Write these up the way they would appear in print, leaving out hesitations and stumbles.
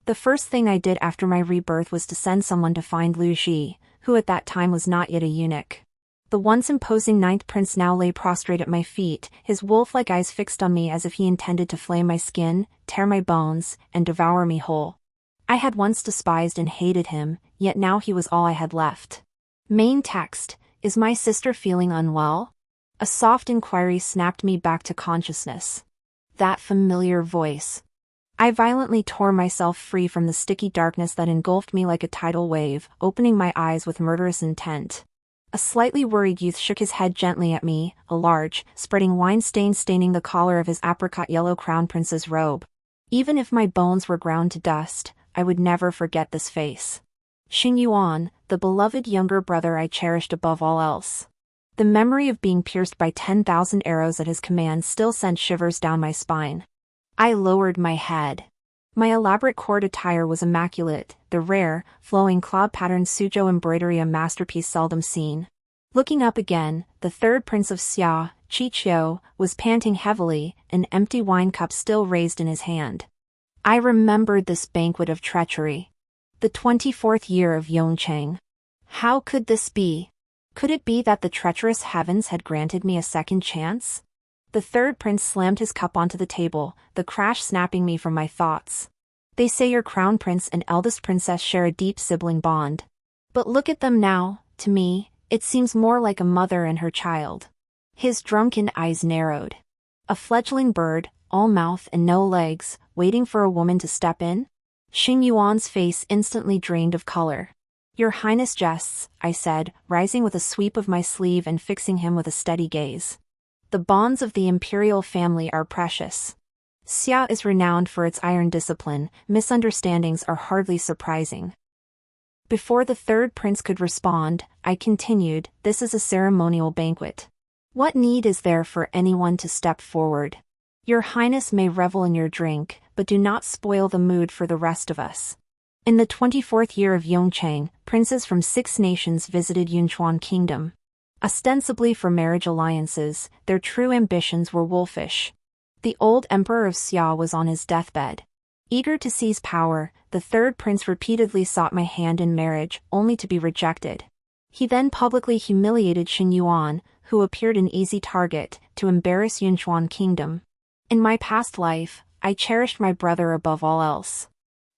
The first thing I did after my rebirth was to send someone to find Lu Zhi, who at that time was not yet a eunuch. The once imposing ninth prince now lay prostrate at my feet, his wolf-like eyes fixed on me as if he intended to flay my skin, tear my bones, and devour me whole. I had once despised and hated him, yet now he was all I had left. Main text: Is my sister feeling unwell? A soft inquiry snapped me back to consciousness. That familiar voice. I violently tore myself free from the sticky darkness that engulfed me like a tidal wave, opening my eyes with murderous intent. A slightly worried youth shook his head gently at me, a large, spreading wine stain staining the collar of his apricot-yellow crown prince's robe. Even if my bones were ground to dust, I would never forget this face. Xing Yuan, the beloved younger brother I cherished above all else. The memory of being pierced by 10,000 arrows at his command still sent shivers down my spine. I lowered my head. My elaborate court attire was immaculate, the rare, flowing cloud-patterned Suzhou embroidery a masterpiece seldom seen. Looking up again, the third prince of Xia, Qiqiu, was panting heavily, an empty wine cup still raised in his hand. I remembered this banquet of treachery. The 24th year of Yongcheng. How could this be? Could it be that the treacherous heavens had granted me a second chance? The third prince slammed his cup onto the table, the crash snapping me from my thoughts. They say your crown prince and eldest princess share a deep sibling bond. But look at them now, to me, it seems more like a mother and her child. His drunken eyes narrowed. A fledgling bird, all mouth and no legs, waiting for a woman to step in? Xing Yuan's face instantly drained of color. Your Highness jests, I said, rising with a sweep of my sleeve and fixing him with a steady gaze. The bonds of the imperial family are precious. Xia is renowned for its iron discipline, misunderstandings are hardly surprising. Before the third prince could respond, I continued, this is a ceremonial banquet. What need is there for anyone to step forward? Your Highness may revel in your drink, but do not spoil the mood for the rest of us. In the 24th year of Yongcheng, princes from 6 nations visited Yunchuan Kingdom. Ostensibly for marriage alliances, their true ambitions were wolfish. The old emperor of Xia was on his deathbed. Eager to seize power, the third prince repeatedly sought my hand in marriage, only to be rejected. He then publicly humiliated Xing Yuan, who appeared an easy target, to embarrass Yunchuan Kingdom. In my past life, I cherished my brother above all else.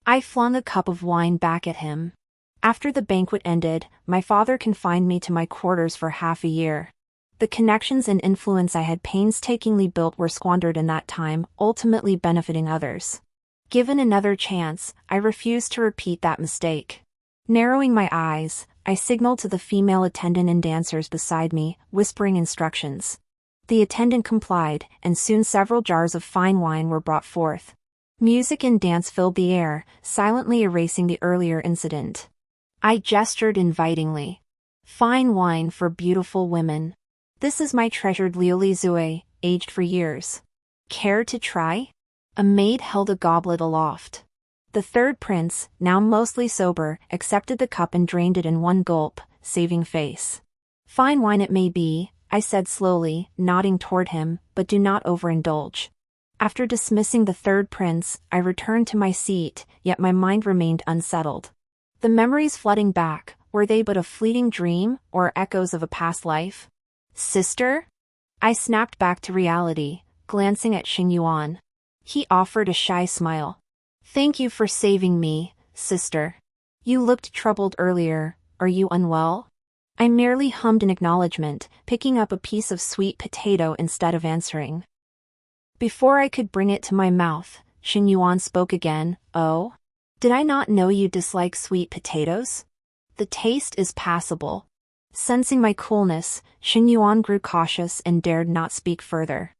I flung a cup of wine back at him. After the banquet ended, my father confined me to my quarters for half a year. The connections and influence I had painstakingly built were squandered in that time, ultimately benefiting others. Given another chance, I refused to repeat that mistake. Narrowing my eyes, I signaled to the female attendant and dancers beside me, whispering instructions. The attendant complied, and soon several jars of fine wine were brought forth. Music and dance filled the air, silently erasing the earlier incident. I gestured invitingly. Fine wine for beautiful women. This is my treasured Liuli Zue, aged for years. Care to try? A maid held a goblet aloft. The third prince, now mostly sober, accepted the cup and drained it in one gulp, saving face. Fine wine it may be, I said slowly, nodding toward him, but do not overindulge. After dismissing the third prince, I returned to my seat, yet my mind remained unsettled. The memories flooding back, were they but a fleeting dream, or echoes of a past life? Sister? I snapped back to reality, glancing at Xing Yuan. He offered a shy smile. Thank you for saving me, sister. You looked troubled earlier, are you unwell? I merely hummed an acknowledgement, picking up a piece of sweet potato instead of answering. Before I could bring it to my mouth, Xing Yuan spoke again. Oh? Did I not know you dislike sweet potatoes? The taste is passable. Sensing my coolness, Xing Yuan grew cautious and dared not speak further.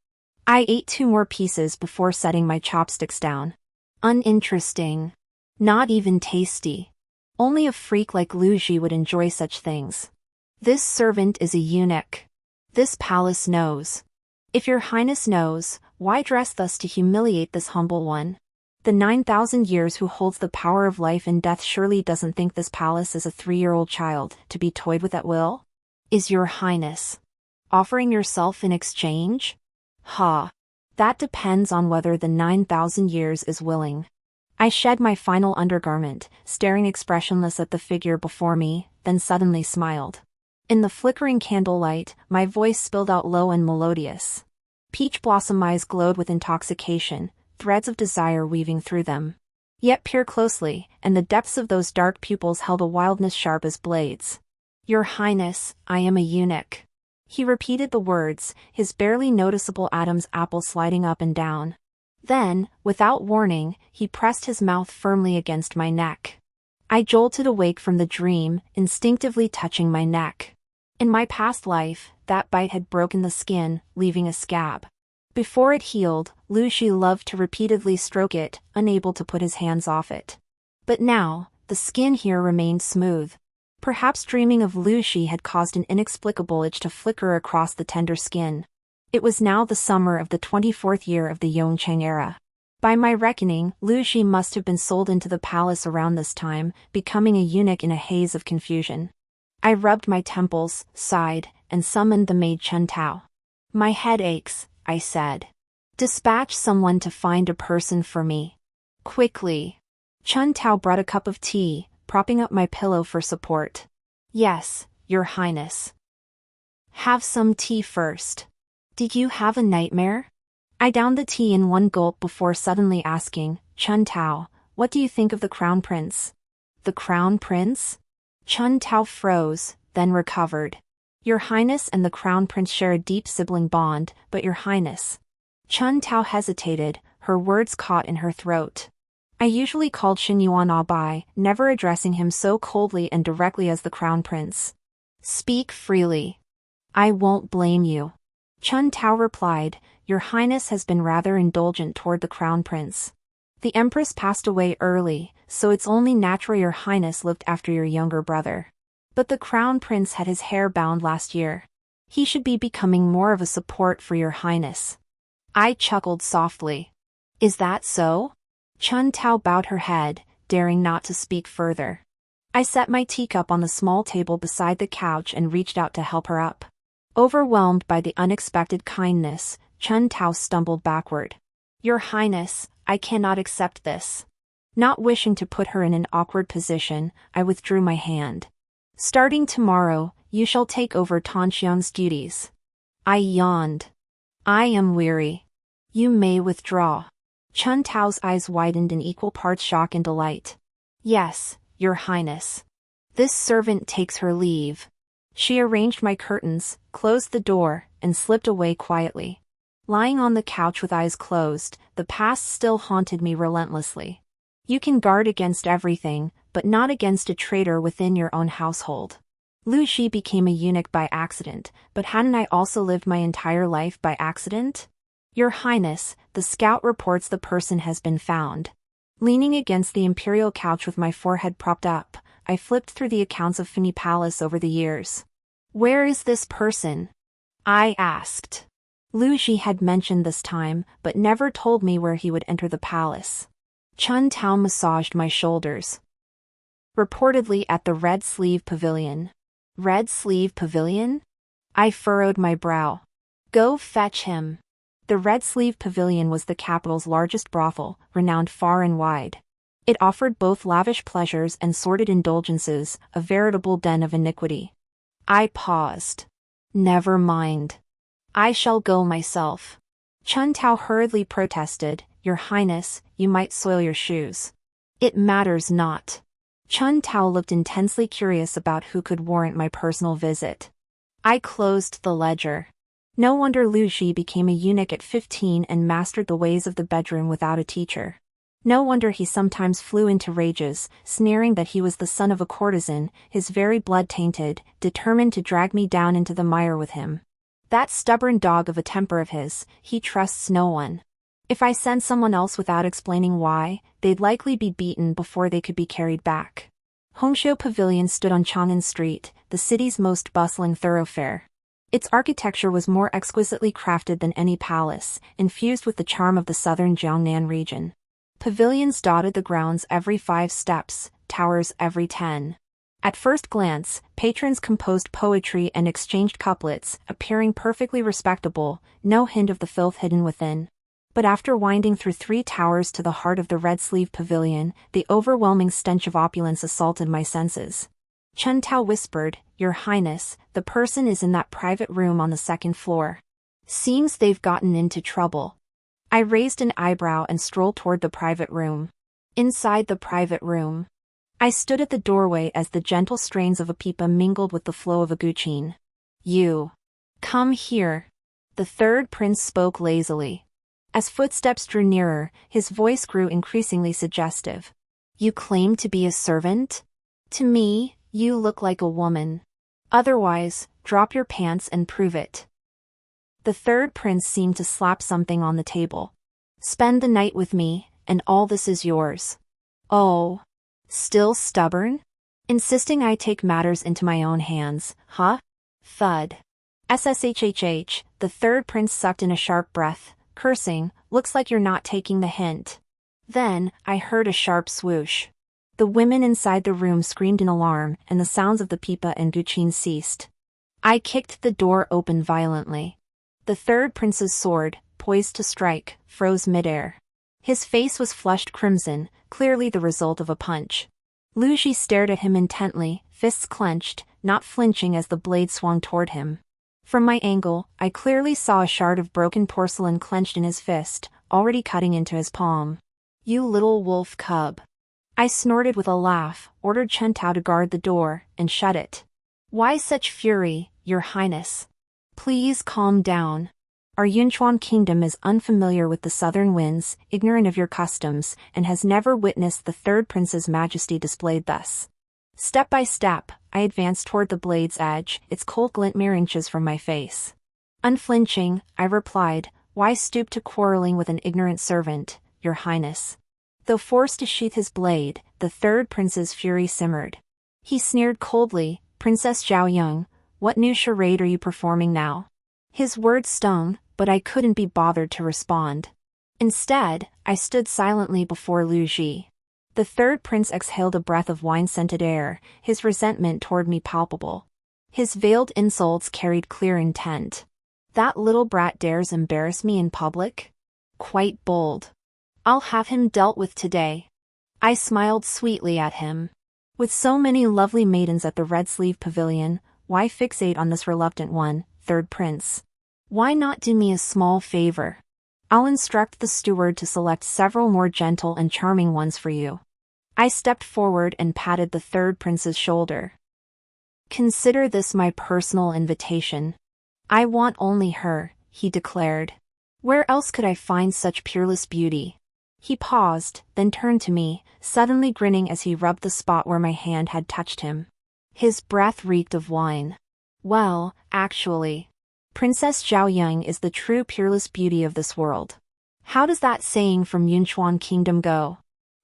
I ate 2 more pieces before setting my chopsticks down. Uninteresting. Not even tasty. Only a freak like Lu Zhi would enjoy such things. This servant is a eunuch. This palace knows. If your highness knows, why dress thus to humiliate this humble one? The 9,000 years who holds the power of life and death surely doesn't think this palace is a 3-year-old child, to be toyed with at will? Is your highness offering yourself in exchange? Ha! That depends on whether the 9,000 years is willing. I shed my final undergarment, staring expressionless at the figure before me, then suddenly smiled. In the flickering candlelight, my voice spilled out low and melodious. Peach blossom eyes glowed with intoxication, threads of desire weaving through them. Yet peer closely, and the depths of those dark pupils held a wildness sharp as blades. Your Highness, I am a eunuch. He repeated the words, his barely noticeable Adam's apple sliding up and down. Then, without warning, he pressed his mouth firmly against my neck. I jolted awake from the dream, instinctively touching my neck. In my past life, that bite had broken the skin, leaving a scab. Before it healed, Lu Zhi loved to repeatedly stroke it, unable to put his hands off it. But now, the skin here remained smooth. Perhaps dreaming of Lu Zhi had caused an inexplicable itch to flicker across the tender skin. It was now the summer of the 24th year of the Yongchang era. By my reckoning, Lu Zhi must have been sold into the palace around this time, becoming a eunuch in a haze of confusion. I rubbed my temples, sighed, and summoned the maid Chen Tao. My head aches, I said. Dispatch someone to find a person for me. Quickly. Chen Tao brought a cup of tea, propping up my pillow for support. Yes, Your Highness. Have some tea first. Did you have a nightmare? I downed the tea in one gulp before suddenly asking, Chen Tao, what do you think of the Crown Prince? The Crown Prince? Chen Tao froze, then recovered. Your Highness and the Crown Prince share a deep sibling bond, but Your Highness. Chen Tao hesitated, her words caught in her throat. I usually called Xin Yuan Abai, never addressing him so coldly and directly as the Crown Prince. Speak freely. I won't blame you. Chen Tao replied, Your Highness has been rather indulgent toward the Crown Prince. The Empress passed away early, so it's only natural Your Highness looked after your younger brother. But the Crown Prince had his hair bound last year. He should be becoming more of a support for Your Highness. I chuckled softly. Is that so? Chen Tao bowed her head, daring not to speak further. I set my teacup on the small table beside the couch and reached out to help her up. Overwhelmed by the unexpected kindness, Chen Tao stumbled backward. Your Highness, I cannot accept this. Not wishing to put her in an awkward position, I withdrew my hand. Starting tomorrow, you shall take over Tanxiang's duties. I yawned. I am weary. You may withdraw. Chen Tao's eyes widened in equal parts shock and delight. Yes, Your Highness. This servant takes her leave. She arranged my curtains, closed the door, and slipped away quietly. Lying on the couch with eyes closed, the past still haunted me relentlessly. You can guard against everything, but not against a traitor within your own household. Lu Zhi became a eunuch by accident, but hadn't I also lived my entire life by accident? Your Highness, the scout reports the person has been found. Leaning against the imperial couch with my forehead propped up, I flipped through the accounts of Fini Palace over the years. Where is this person? I asked. Lu Zhi had mentioned this time, but never told me where he would enter the palace. Chen Tao massaged my shoulders. Reportedly at the Red Sleeve Pavilion. Red Sleeve Pavilion? I furrowed my brow. Go fetch him. The Red Sleeve Pavilion was the capital's largest brothel, renowned far and wide. It offered both lavish pleasures and sordid indulgences, a veritable den of iniquity. I paused. Never mind. I shall go myself. Chen Tao hurriedly protested, Your Highness, you might soil your shoes. It matters not. Chen Tao looked intensely curious about who could warrant my personal visit. I closed the ledger. No wonder Lu Zhi became a eunuch at 15 and mastered the ways of the bedroom without a teacher. No wonder he sometimes flew into rages, sneering that he was the son of a courtesan, his very blood tainted, determined to drag me down into the mire with him. That stubborn dog of a temper of his, he trusts no one. If I send someone else without explaining why, they'd likely be beaten before they could be carried back. Hongqiu Pavilion stood on Chang'an Street, the city's most bustling thoroughfare. Its architecture was more exquisitely crafted than any palace, infused with the charm of the southern Jiangnan region. Pavilions dotted the grounds every 5 steps, towers every 10. At first glance, patrons composed poetry and exchanged couplets, appearing perfectly respectable, no hint of the filth hidden within. But after winding through 3 towers to the heart of the red sleeve pavilion, the overwhelming stench of opulence assaulted my senses. Chen Tao whispered, "Your Highness, the person is in that private room on the 2nd floor. Seems they've gotten into trouble." I raised an eyebrow and strolled toward the private room. Inside the private room, I stood at the doorway as the gentle strains of a pipa mingled with the flow of a guqin. "You. Come here." The third prince spoke lazily. As footsteps drew nearer, his voice grew increasingly suggestive. "You claim to be a servant? To me, you look like a woman. Otherwise, drop your pants and prove it." The third prince seemed to slap something on the table. "Spend the night with me, and all this is yours." "Oh. Still stubborn? Insisting I take matters into my own hands, huh?" Thud. SSHHH, the third prince sucked in a sharp breath, cursing, "Looks like you're not taking the hint." Then, I heard a sharp swoosh. The women inside the room screamed in alarm, and the sounds of the pipa and guqin ceased. I kicked the door open violently. The third prince's sword, poised to strike, froze midair. His face was flushed crimson, clearly the result of a punch. Lu Zhi stared at him intently, fists clenched, not flinching as the blade swung toward him. From my angle, I clearly saw a shard of broken porcelain clenched in his fist, already cutting into his palm. "You little wolf cub." I snorted with a laugh, ordered Chen Tao to guard the door, and shut it. "Why such fury, Your Highness? Please calm down. Our Yunchuan kingdom is unfamiliar with the southern winds, ignorant of your customs, and has never witnessed the third prince's majesty displayed thus." Step by step, I advanced toward the blade's edge, its cold glint mere inches from my face. Unflinching, I replied, "Why stoop to quarreling with an ignorant servant, Your Highness?" Though forced to sheath his blade, the third prince's fury simmered. He sneered coldly, "Princess Zhao Yung, what new charade are you performing now?" His words stung, but I couldn't be bothered to respond. Instead, I stood silently before Lu Zhi. The third prince exhaled a breath of wine-scented air, his resentment toward me palpable. His veiled insults carried clear intent. "That little brat dares embarrass me in public? Quite bold. I'll have him dealt with today." I smiled sweetly at him. With so many lovely maidens at the Red Sleeve Pavilion, why fixate on this reluctant one, third prince? Why not do me a small favor? I'll instruct the steward to select several more gentle and charming ones for you. I stepped forward and patted the third prince's shoulder. "Consider this my personal invitation. I want only her," he declared. "Where else could I find such peerless beauty?" He paused, then turned to me, suddenly grinning as he rubbed the spot where my hand had touched him. His breath reeked of wine. "Well, actually, Princess Zhao Yung is the true peerless beauty of this world. How does that saying from Yunchuan Kingdom go?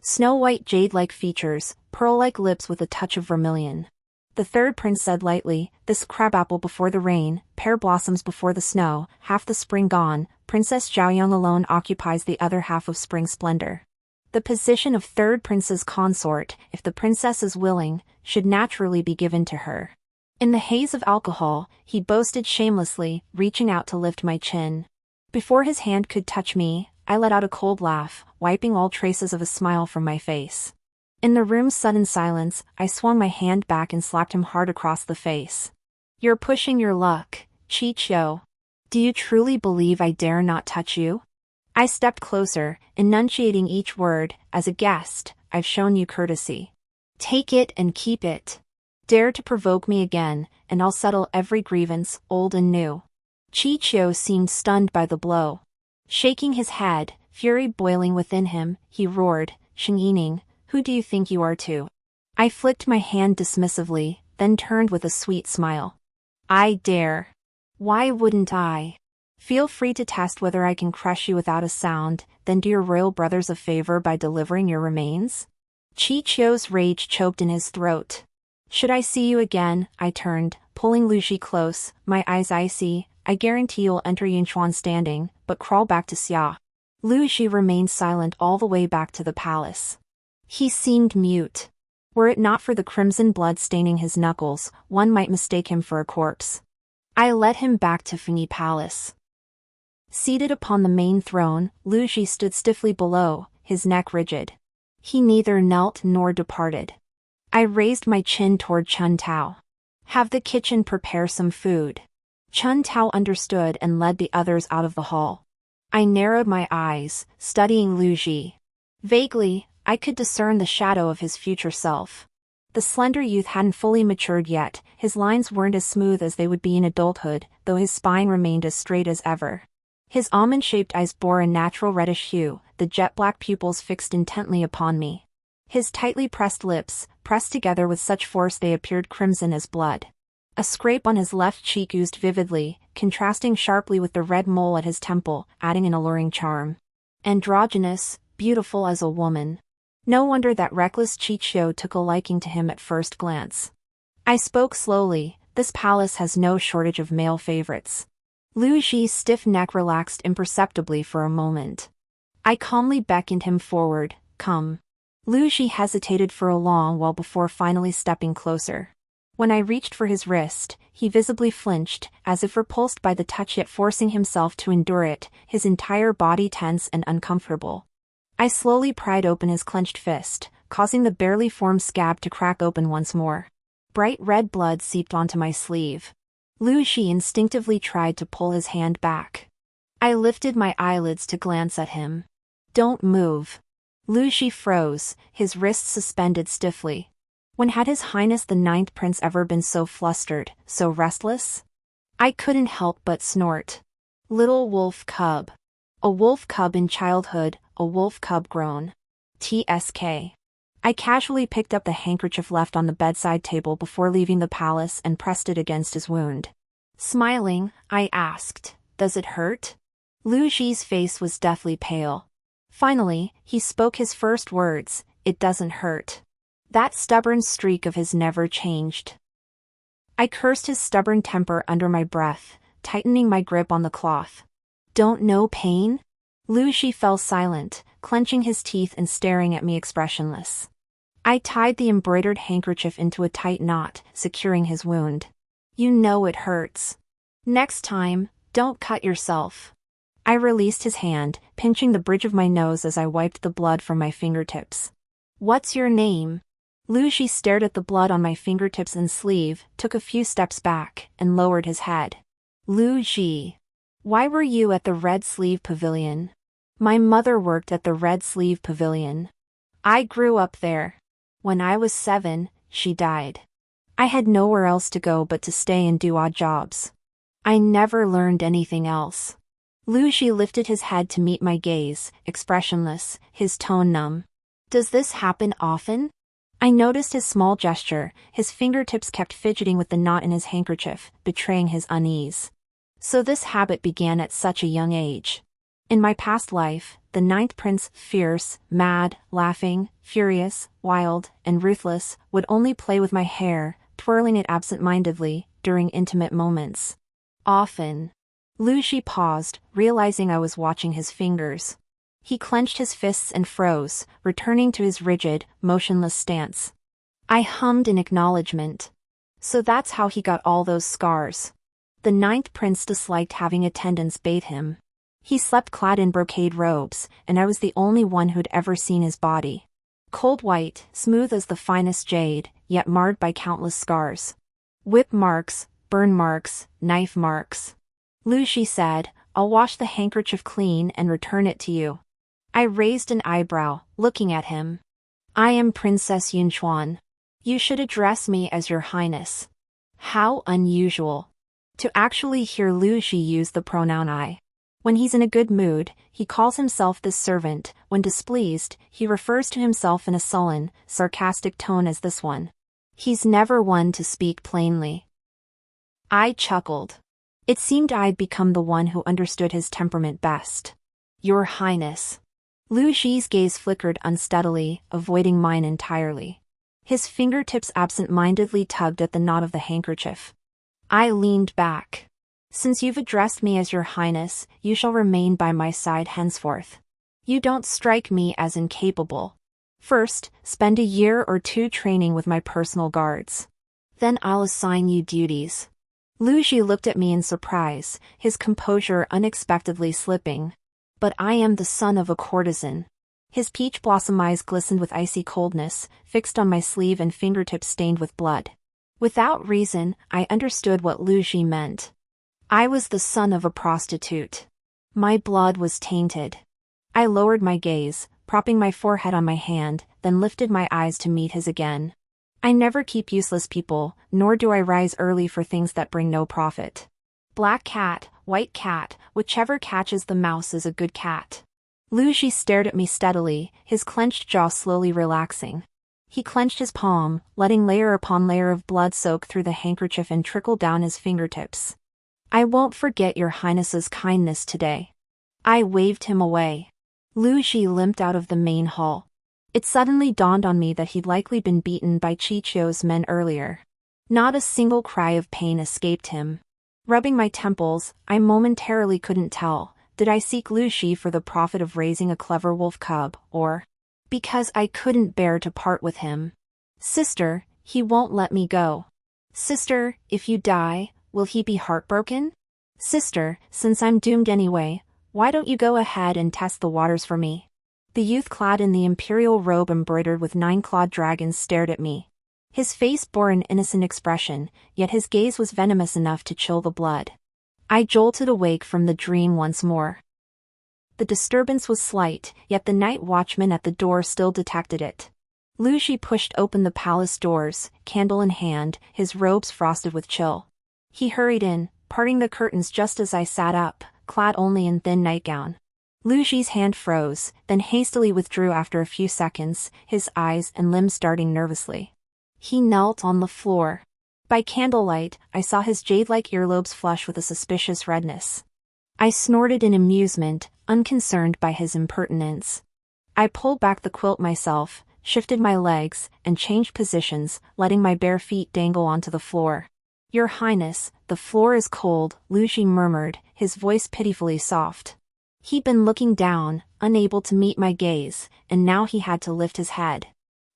Snow-white jade-like features, pearl-like lips with a touch of vermilion." The third prince said lightly, "This crabapple before the rain, pear blossoms before the snow, half the spring gone, Princess Zhao Yung alone occupies the other half of spring splendor. The position of third prince's consort, if the princess is willing, should naturally be given to her." In the haze of alcohol, he boasted shamelessly, reaching out to lift my chin. Before his hand could touch me, I let out a cold laugh, wiping all traces of a smile from my face. In the room's sudden silence, I swung my hand back and slapped him hard across the face. "You're pushing your luck, Chicho. Do you truly believe I dare not touch you?" I stepped closer, enunciating each word. "As a guest, I've shown you courtesy. Take it and keep it. Dare to provoke me again, and I'll settle every grievance, old and new." Chicho seemed stunned by the blow. Shaking his head, fury boiling within him, he roared, "Shengyining, who do you think you are to?" I flicked my hand dismissively, then turned with a sweet smile. "I dare. Why wouldn't I? Feel free to test whether I can crush you without a sound, then do your royal brothers a favor by delivering your remains." Chicho's rage choked in his throat. "Should I see you again?" I turned, pulling Lu Zhi close, my eyes icy. "I guarantee you'll enter Yunchuan standing, but crawl back to Xia." Lu Zhi remained silent all the way back to the palace. He seemed mute. Were it not for the crimson blood staining his knuckles, one might mistake him for a corpse. I led him back to Fengyi Palace. Seated upon the main throne, Lu Zhi stood stiffly below, his neck rigid. He neither knelt nor departed. I raised my chin toward Chun Tao. Have the kitchen prepare some food. Chun Tao understood and led the others out of the hall. I narrowed my eyes, studying Lu Zhi. Vaguely, I could discern the shadow of his future self. The slender youth hadn't fully matured yet, his lines weren't as smooth as they would be in adulthood, though his spine remained as straight as ever. His almond-shaped eyes bore a natural reddish hue, the jet-black pupils fixed intently upon me. His tightly pressed lips, pressed together with such force they appeared crimson as blood. A scrape on his left cheek oozed vividly, contrasting sharply with the red mole at his temple, adding an alluring charm. Androgynous, beautiful as a woman. No wonder that reckless Chichio took a liking to him at first glance. I spoke slowly, this palace has no shortage of male favorites. Lu Zhi's stiff neck relaxed imperceptibly for a moment. I calmly beckoned him forward, come. Lu Zhi hesitated for a long while before finally stepping closer. When I reached for his wrist, he visibly flinched, as if repulsed by the touch yet forcing himself to endure it, his entire body tense and uncomfortable. I slowly pried open his clenched fist, causing the barely formed scab to crack open once more. Bright red blood seeped onto my sleeve. Lu Zhi instinctively tried to pull his hand back. I lifted my eyelids to glance at him. Don't move. Lu Zhi froze, his wrists suspended stiffly. When had His Highness the Ninth Prince ever been so flustered, so restless? I couldn't help but snort. Little wolf cub. A wolf cub in childhood, a wolf cub grown. TSK. I casually picked up the handkerchief left on the bedside table before leaving the palace and pressed it against his wound. Smiling, I asked, does it hurt? Lu Zhi's face was deathly pale. Finally, he spoke his first words, it doesn't hurt. That stubborn streak of his never changed. I cursed his stubborn temper under my breath, tightening my grip on the cloth. Don't know pain? Lu Zhi fell silent, clenching his teeth and staring at me expressionless. I tied the embroidered handkerchief into a tight knot, securing his wound. You know it hurts. Next time, don't cut yourself. I released his hand, pinching the bridge of my nose as I wiped the blood from my fingertips. What's your name? Lu Zhi stared at the blood on my fingertips and sleeve, took a few steps back, and lowered his head. Lu Zhi. Why were you at the Red Sleeve Pavilion? My mother worked at the Red Sleeve Pavilion. I grew up there. When I was 7, she died. I had nowhere else to go but to stay and do odd jobs. I never learned anything else. Lu Zhi lifted his head to meet my gaze, expressionless, his tone numb. Does this happen often? I noticed his small gesture, his fingertips kept fidgeting with the knot in his handkerchief, betraying his unease. So this habit began at such a young age. In my past life, the Ninth Prince, fierce, mad, laughing, furious, wild, and ruthless, would only play with my hair, twirling it absent-mindedly, during intimate moments. Often. Lu Zhi paused, realizing I was watching his fingers. He clenched his fists and froze, returning to his rigid, motionless stance. I hummed in acknowledgement. So that's how he got all those scars. The Ninth Prince disliked having attendants bathe him. He slept clad in brocade robes, and I was the only one who'd ever seen his body. Cold white, smooth as the finest jade, yet marred by countless scars. Whip marks, burn marks, knife marks. Lu Zhi said, I'll wash the handkerchief clean and return it to you. I raised an eyebrow, looking at him. I am Princess Yunchuan. You should address me as Your Highness. How unusual. To actually hear Lu Zhi use the pronoun I. When he's in a good mood, he calls himself this servant, when displeased, he refers to himself in a sullen, sarcastic tone as this one. He's never one to speak plainly. I chuckled. It seemed I'd become the one who understood his temperament best. Your Highness. Lu Zhi's gaze flickered unsteadily, avoiding mine entirely. His fingertips absent-mindedly tugged at the knot of the handkerchief. I leaned back. Since you've addressed me as Your Highness, you shall remain by my side henceforth. You don't strike me as incapable. First, spend a year or two training with my personal guards. Then I'll assign you duties. Lu Zhi looked at me in surprise, his composure unexpectedly slipping. But I am the son of a courtesan. His peach blossom eyes glistened with icy coldness, fixed on my sleeve and fingertips stained with blood. Without reason, I understood what Lu Zhi meant. I was the son of a prostitute. My blood was tainted. I lowered my gaze, propping my forehead on my hand, then lifted my eyes to meet his again. I never keep useless people, nor do I rise early for things that bring no profit. Black cat, white cat, whichever catches the mouse is a good cat. Lu Zhi stared at me steadily, his clenched jaw slowly relaxing. He clenched his palm, letting layer upon layer of blood soak through the handkerchief and trickle down his fingertips. I won't forget your highness's kindness today. I waved him away. Lu Zhi limped out of the main hall. It suddenly dawned on me that he'd likely been beaten by Chichio's men earlier. Not a single cry of pain escaped him. Rubbing my temples, I momentarily couldn't tell. Did I seek Lu Zhi for the profit of raising a clever wolf cub, or because I couldn't bear to part with him? Sister, he won't let me go. Sister, if you die, will he be heartbroken? Sister, since I'm doomed anyway, why don't you go ahead and test the waters for me? The youth clad in the imperial robe embroidered with 9-clawed dragons stared at me. His face bore an innocent expression, yet his gaze was venomous enough to chill the blood. I jolted awake from the dream once more. The disturbance was slight, yet the night watchman at the door still detected it. Lu Zhi pushed open the palace doors, candle in hand, his robes frosted with chill. He hurried in, parting the curtains just as I sat up, clad only in thin nightgown. Lu Zhi's hand froze, then hastily withdrew after a few seconds, his eyes and limbs darting nervously. He knelt on the floor. By candlelight, I saw his jade-like earlobes flush with a suspicious redness. I snorted in amusement, unconcerned by his impertinence. I pulled back the quilt myself, shifted my legs, and changed positions, letting my bare feet dangle onto the floor. Your Highness, the floor is cold, Lu Zhi murmured, his voice pitifully soft. He'd been looking down, unable to meet my gaze, and now he had to lift his head.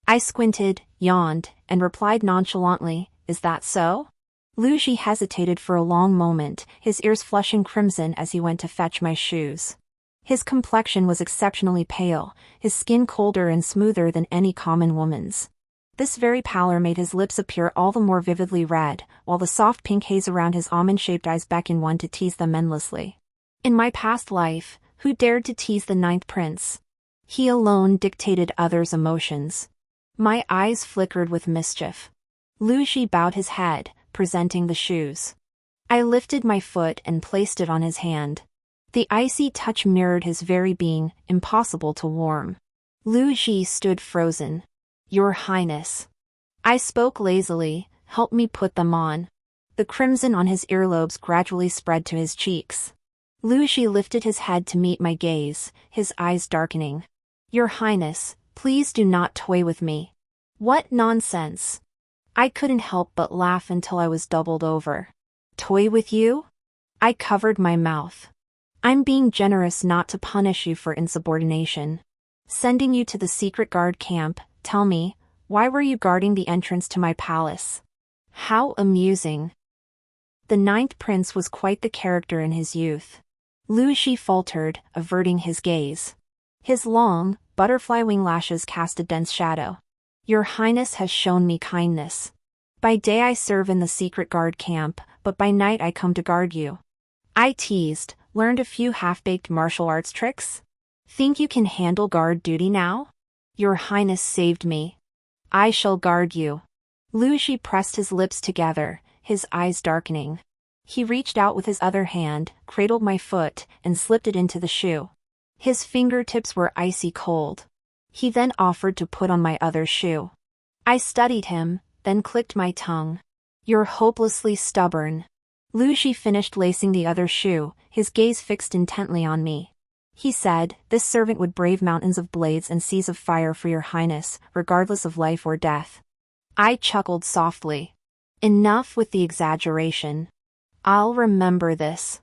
I squinted, yawned, and replied nonchalantly, "Is that so?" Lu Zhi hesitated for a long moment, his ears flushing crimson as he went to fetch my shoes. His complexion was exceptionally pale, his skin colder and smoother than any common woman's. This very pallor made his lips appear all the more vividly red, while the soft pink haze around his almond-shaped eyes beckoned one to tease them endlessly. In my past life, who dared to tease the 9th prince? He alone dictated others' emotions. My eyes flickered with mischief. Lu Zhi bowed his head, presenting the shoes. I lifted my foot and placed it on his hand. The icy touch mirrored his very being, impossible to warm. Lu Zhi stood frozen. Your Highness. I spoke lazily, help me put them on. The crimson on his earlobes gradually spread to his cheeks. Lu Zhi lifted his head to meet my gaze, his eyes darkening. Your Highness, please do not toy with me. What nonsense. I couldn't help but laugh until I was doubled over. Toy with you? I covered my mouth. I'm being generous not to punish you for insubordination. Sending you to the secret guard camp, tell me, why were you guarding the entrance to my palace? How amusing. The 9th prince was quite the character in his youth. Lu Zhi faltered, averting his gaze. His long, butterfly wing lashes cast a dense shadow. Your Highness has shown me kindness. By day I serve in the secret guard camp, but by night I come to guard you. I teased, learned a few half-baked martial arts tricks? Think you can handle guard duty now? Your Highness saved me. I shall guard you. Lu Zhi pressed his lips together, his eyes darkening. He reached out with his other hand, cradled my foot, and slipped it into the shoe. His fingertips were icy cold. He then offered to put on my other shoe. I studied him, then clicked my tongue. You're hopelessly stubborn. Lu Zhi finished lacing the other shoe, his gaze fixed intently on me. He said, this servant would brave mountains of blades and seas of fire for your Highness, regardless of life or death. I chuckled softly. Enough with the exaggeration. I'll remember this.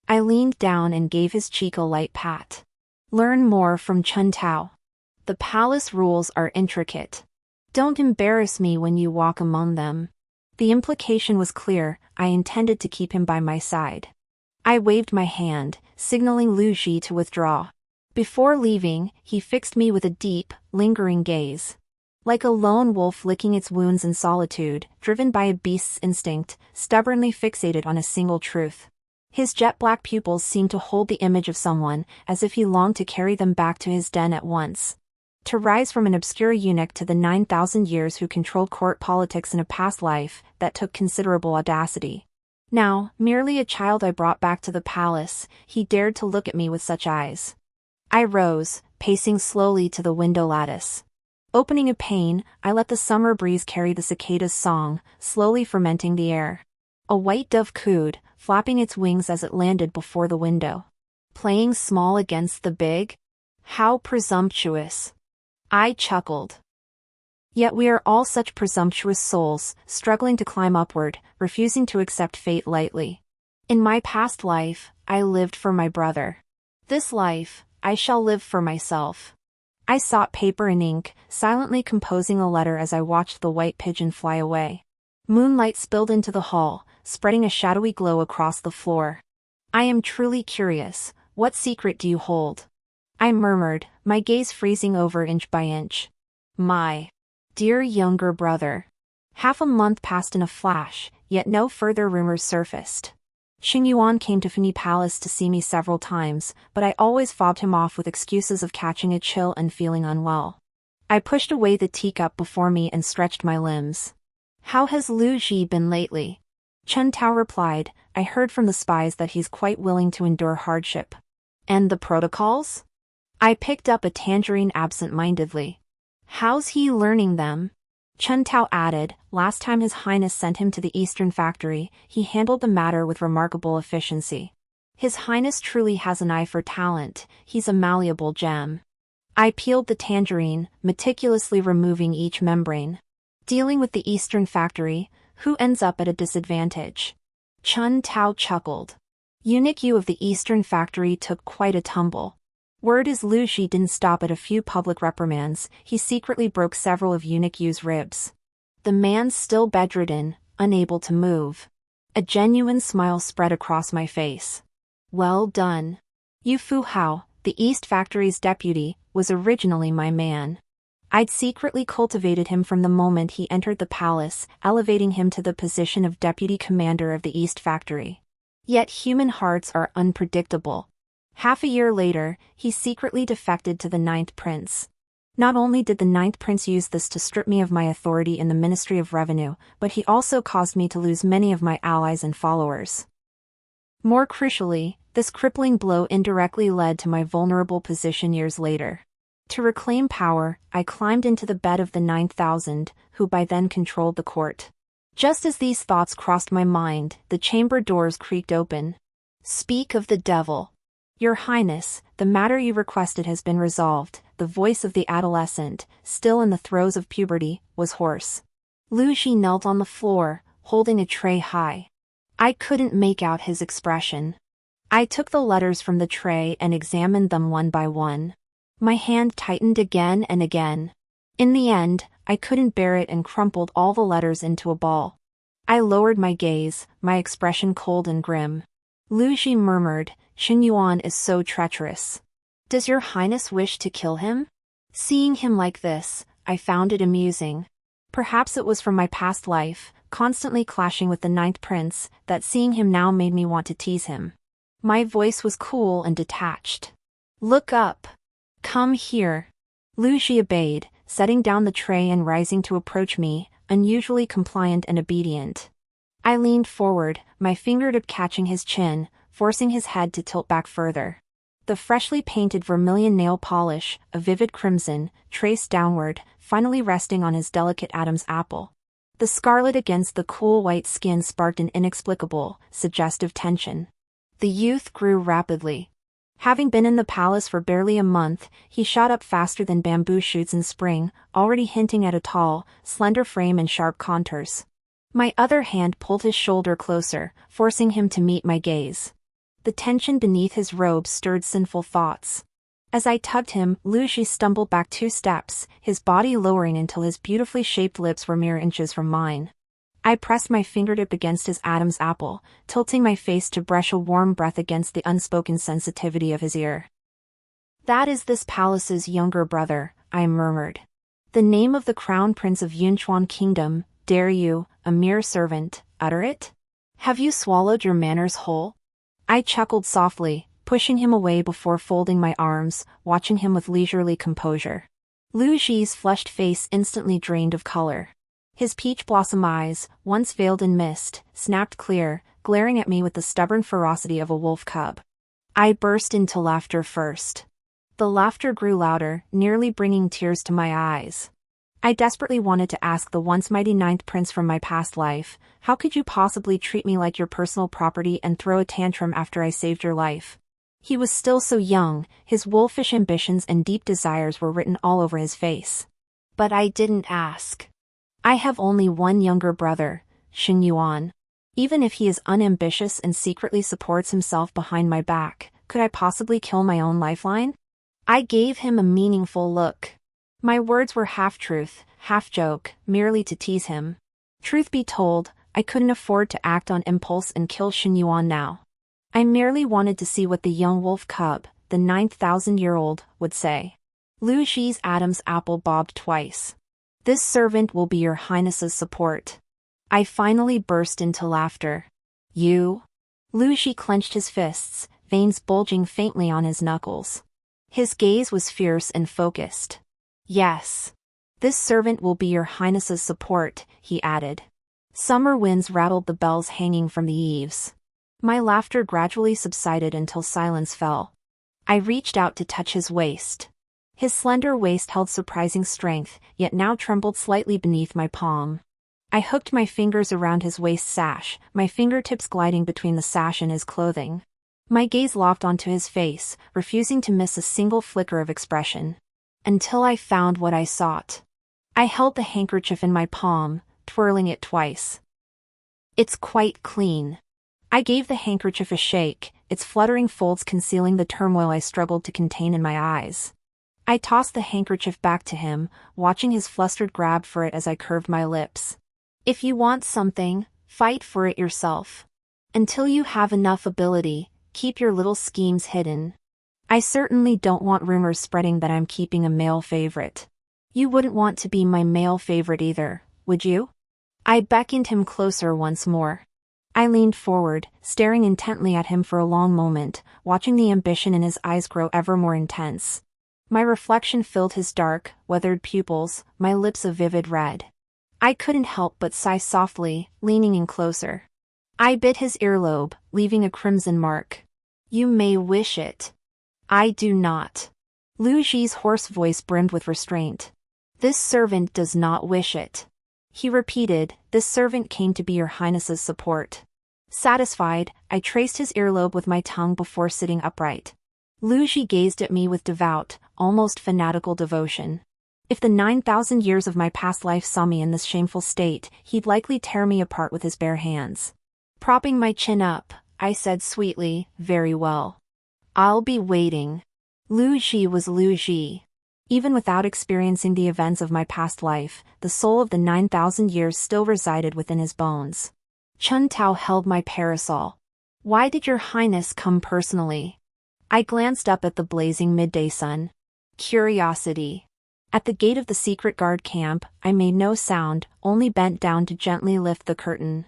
I leaned down and gave his cheek a light pat. Learn more from Chun Tao. The palace rules are intricate. Don't embarrass me when you walk among them. The implication was clear, I intended to keep him by my side. I waved my hand, signaling Lu Zhi to withdraw. Before leaving, he fixed me with a deep, lingering gaze. Like a lone wolf licking its wounds in solitude, driven by a beast's instinct, stubbornly fixated on a single truth. His jet-black pupils seemed to hold the image of someone, as if he longed to carry them back to his den at once. To rise from an obscure eunuch to the 9,000 years who controlled court politics in a past life, that took considerable audacity. Now, merely a child I brought back to the palace, he dared to look at me with such eyes. I rose, pacing slowly to the window lattice. Opening a pane, I let the summer breeze carry the cicada's song, slowly fermenting the air. A white dove cooed, flapping its wings as it landed before the window. Playing small against the big? How presumptuous! I chuckled. Yet we are all such presumptuous souls, struggling to climb upward, refusing to accept fate lightly. In my past life, I lived for my brother. This life, I shall live for myself. I sought paper and ink, silently composing a letter as I watched the white pigeon fly away. Moonlight spilled into the hall, spreading a shadowy glow across the floor. I am truly curious, what secret do you hold? I murmured, my gaze freezing over inch by inch. My dear younger brother. Half a month passed in a flash, yet no further rumors surfaced. Xing Yuan came to Fini Palace to see me several times, but I always fobbed him off with excuses of catching a chill and feeling unwell. I pushed away the teacup before me and stretched my limbs. How has Lu Zhi been lately? Chen Tao replied, I heard from the spies that he's quite willing to endure hardship. And the protocols? I picked up a tangerine absent-mindedly. How's he learning them? Chen Tao added, last time His Highness sent him to the Eastern Factory, he handled the matter with remarkable efficiency. His Highness truly has an eye for talent, he's a malleable gem. I peeled the tangerine, meticulously removing each membrane. Dealing with the Eastern Factory, who ends up at a disadvantage? Chen Tao chuckled. Eunuch Yu of the Eastern Factory took quite a tumble. Word is Lu Zhi didn't stop at a few public reprimands, he secretly broke several of Eunuch Yu's ribs. The man's still bedridden, unable to move. A genuine smile spread across my face. Well done. Yu Fu Hao, the East Factory's deputy, was originally my man. I'd secretly cultivated him from the moment he entered the palace, elevating him to the position of deputy commander of the East Factory. Yet human hearts are unpredictable. Half a year later, he secretly defected to the 9th Prince. Not only did the 9th Prince use this to strip me of my authority in the Ministry of Revenue, but he also caused me to lose many of my allies and followers. More crucially, this crippling blow indirectly led to my vulnerable position years later. To reclaim power, I climbed into the bed of the 9,000, who by then controlled the court. Just as these thoughts crossed my mind, the chamber doors creaked open. Speak of the devil. Your Highness, the matter you requested has been resolved. The voice of the adolescent, still in the throes of puberty, was hoarse. Lu Zhi knelt on the floor, holding a tray high. I couldn't make out his expression. I took the letters from the tray and examined them one by one. My hand tightened again and again. In the end, I couldn't bear it and crumpled all the letters into a ball. I lowered my gaze, my expression cold and grim. Lu Zhi murmured, Xing Yuan is so treacherous. Does your Highness wish to kill him? Seeing him like this, I found it amusing. Perhaps it was from my past life, constantly clashing with the 9th Prince, that seeing him now made me want to tease him. My voice was cool and detached. Look up. Come here. Lu Zhi obeyed, setting down the tray and rising to approach me, unusually compliant and obedient. I leaned forward, my fingertip catching his chin, forcing his head to tilt back further. The freshly painted vermilion nail polish, a vivid crimson, traced downward, finally resting on his delicate Adam's apple. The scarlet against the cool white skin sparked an inexplicable, suggestive tension. The youth grew rapidly. Having been in the palace for barely a month, he shot up faster than bamboo shoots in spring, already hinting at a tall, slender frame and sharp contours. My other hand pulled his shoulder closer, forcing him to meet my gaze. The tension beneath his robe stirred sinful thoughts. As I tugged him, Lu Zhi stumbled back 2 steps, his body lowering until his beautifully shaped lips were mere inches from mine. I pressed my fingertip against his Adam's apple, tilting my face to brush a warm breath against the unspoken sensitivity of his ear. "That is this palace's younger brother," I murmured. "The name of the crown prince of Yunchuan kingdom, dare you, a mere servant, utter it? Have you swallowed your manners whole?" I chuckled softly, pushing him away before folding my arms, watching him with leisurely composure. Lu Zhi's flushed face instantly drained of color. His peach blossom eyes, once veiled in mist, snapped clear, glaring at me with the stubborn ferocity of a wolf cub. I burst into laughter first. The laughter grew louder, nearly bringing tears to my eyes. I desperately wanted to ask the once mighty ninth prince from my past life, "How could you possibly treat me like your personal property and throw a tantrum after I saved your life?" He was still so young, his wolfish ambitions and deep desires were written all over his face. But I didn't ask. I have only one younger brother, Shen Yuan. Even if he is unambitious and secretly supports himself behind my back, could I possibly kill my own lifeline? I gave him a meaningful look. My words were half-truth, half-joke, merely to tease him. Truth be told, I couldn't afford to act on impulse and kill Shen Yuan now. I merely wanted to see what the young wolf cub, the 9,000-year-old, would say. Lu Zhi's Adam's apple bobbed twice. "This servant will be your highness's support." I finally burst into laughter. "You?" Lu Zhi clenched his fists, veins bulging faintly on his knuckles. His gaze was fierce and focused. "Yes. This servant will be your highness's support," he added. Summer winds rattled the bells hanging from the eaves. My laughter gradually subsided until silence fell. I reached out to touch his waist. His slender waist held surprising strength, yet now trembled slightly beneath my palm. I hooked my fingers around his waist sash, my fingertips gliding between the sash and his clothing. My gaze locked onto his face, refusing to miss a single flicker of expression. Until I found what I sought. I held the handkerchief in my palm, twirling it twice. "It's quite clean." I gave the handkerchief a shake, its fluttering folds concealing the turmoil I struggled to contain in my eyes. I tossed the handkerchief back to him, watching his flustered grab for it as I curved my lips. "If you want something, fight for it yourself. Until you have enough ability, keep your little schemes hidden. I certainly don't want rumors spreading that I'm keeping a male favorite. You wouldn't want to be my male favorite either, would you?" I beckoned him closer once more. I leaned forward, staring intently at him for a long moment, watching the ambition in his eyes grow ever more intense. My reflection filled his dark, weathered pupils, my lips a vivid red. I couldn't help but sigh softly, leaning in closer. I bit his earlobe, leaving a crimson mark. "You may wish it. I do not." Lu Zhi's hoarse voice brimmed with restraint. "This servant does not wish it." He repeated, "This servant came to be your highness's support." Satisfied, I traced his earlobe with my tongue before sitting upright. Lu Zhi gazed at me with devout, almost fanatical devotion. If the 9,000 years of my past life saw me in this shameful state, he'd likely tear me apart with his bare hands. Propping my chin up, I said sweetly, "Very well. I'll be waiting." Lu Zhi was Lu Zhi. Even without experiencing the events of my past life, the soul of the 9,000 years still resided within his bones. Chun Tao held my parasol. "Why did your highness come personally?" I glanced up at the blazing midday sun. Curiosity. At the gate of the secret guard camp, I made no sound, only bent down to gently lift the curtain.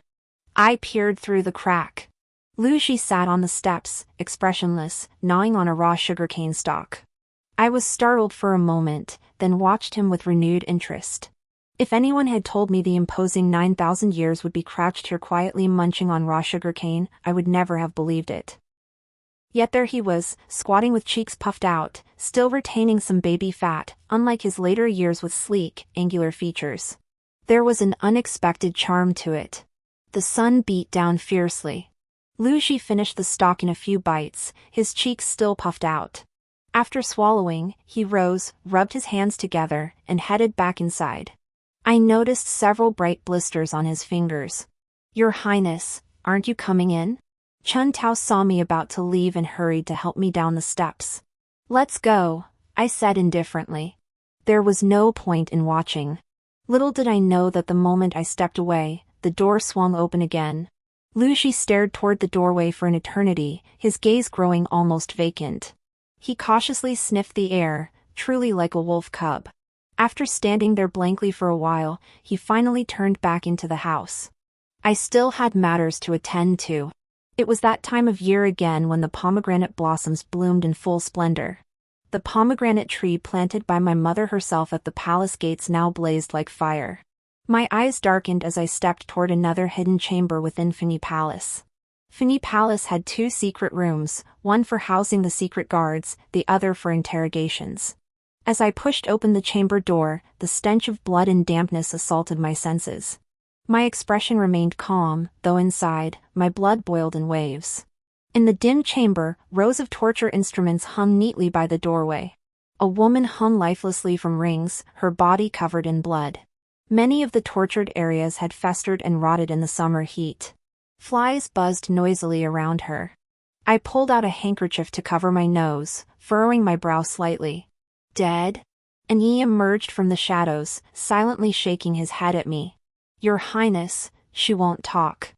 I peered through the crack. Lu Zhi sat on the steps, expressionless, gnawing on a raw sugarcane stalk. I was startled for a moment, then watched him with renewed interest. If anyone had told me the imposing 9,000 years would be crouched here quietly munching on raw sugarcane, I would never have believed it. Yet there he was, squatting with cheeks puffed out, still retaining some baby fat, unlike his later years with sleek, angular features. There was an unexpected charm to it. The sun beat down fiercely. Lu Zhi finished the stalk in a few bites, his cheeks still puffed out. After swallowing, he rose, rubbed his hands together, and headed back inside. I noticed several bright blisters on his fingers. "Your Highness, aren't you coming in?" Chun Tao saw me about to leave and hurried to help me down the steps. "Let's go," I said indifferently. There was no point in watching. Little did I know that the moment I stepped away, the door swung open again. Lu Zhi stared toward the doorway for an eternity, his gaze growing almost vacant. He cautiously sniffed the air, truly like a wolf cub. After standing there blankly for a while, he finally turned back into the house. I still had matters to attend to. It was that time of year again when the pomegranate blossoms bloomed in full splendor. The pomegranate tree planted by my mother herself at the palace gates now blazed like fire. My eyes darkened as I stepped toward another hidden chamber within Flay Palace. Flay Palace had 2 secret rooms, one for housing the secret guards, the other for interrogations. As I pushed open the chamber door, the stench of blood and dampness assaulted my senses. My expression remained calm, though inside, my blood boiled in waves. In the dim chamber, rows of torture instruments hung neatly by the doorway. A woman hung lifelessly from rings, her body covered in blood. Many of the tortured areas had festered and rotted in the summer heat. Flies buzzed noisily around her. I pulled out a handkerchief to cover my nose, furrowing my brow slightly. Dead? An Yi emerged from the shadows, silently shaking his head at me. Your Highness, she won't talk.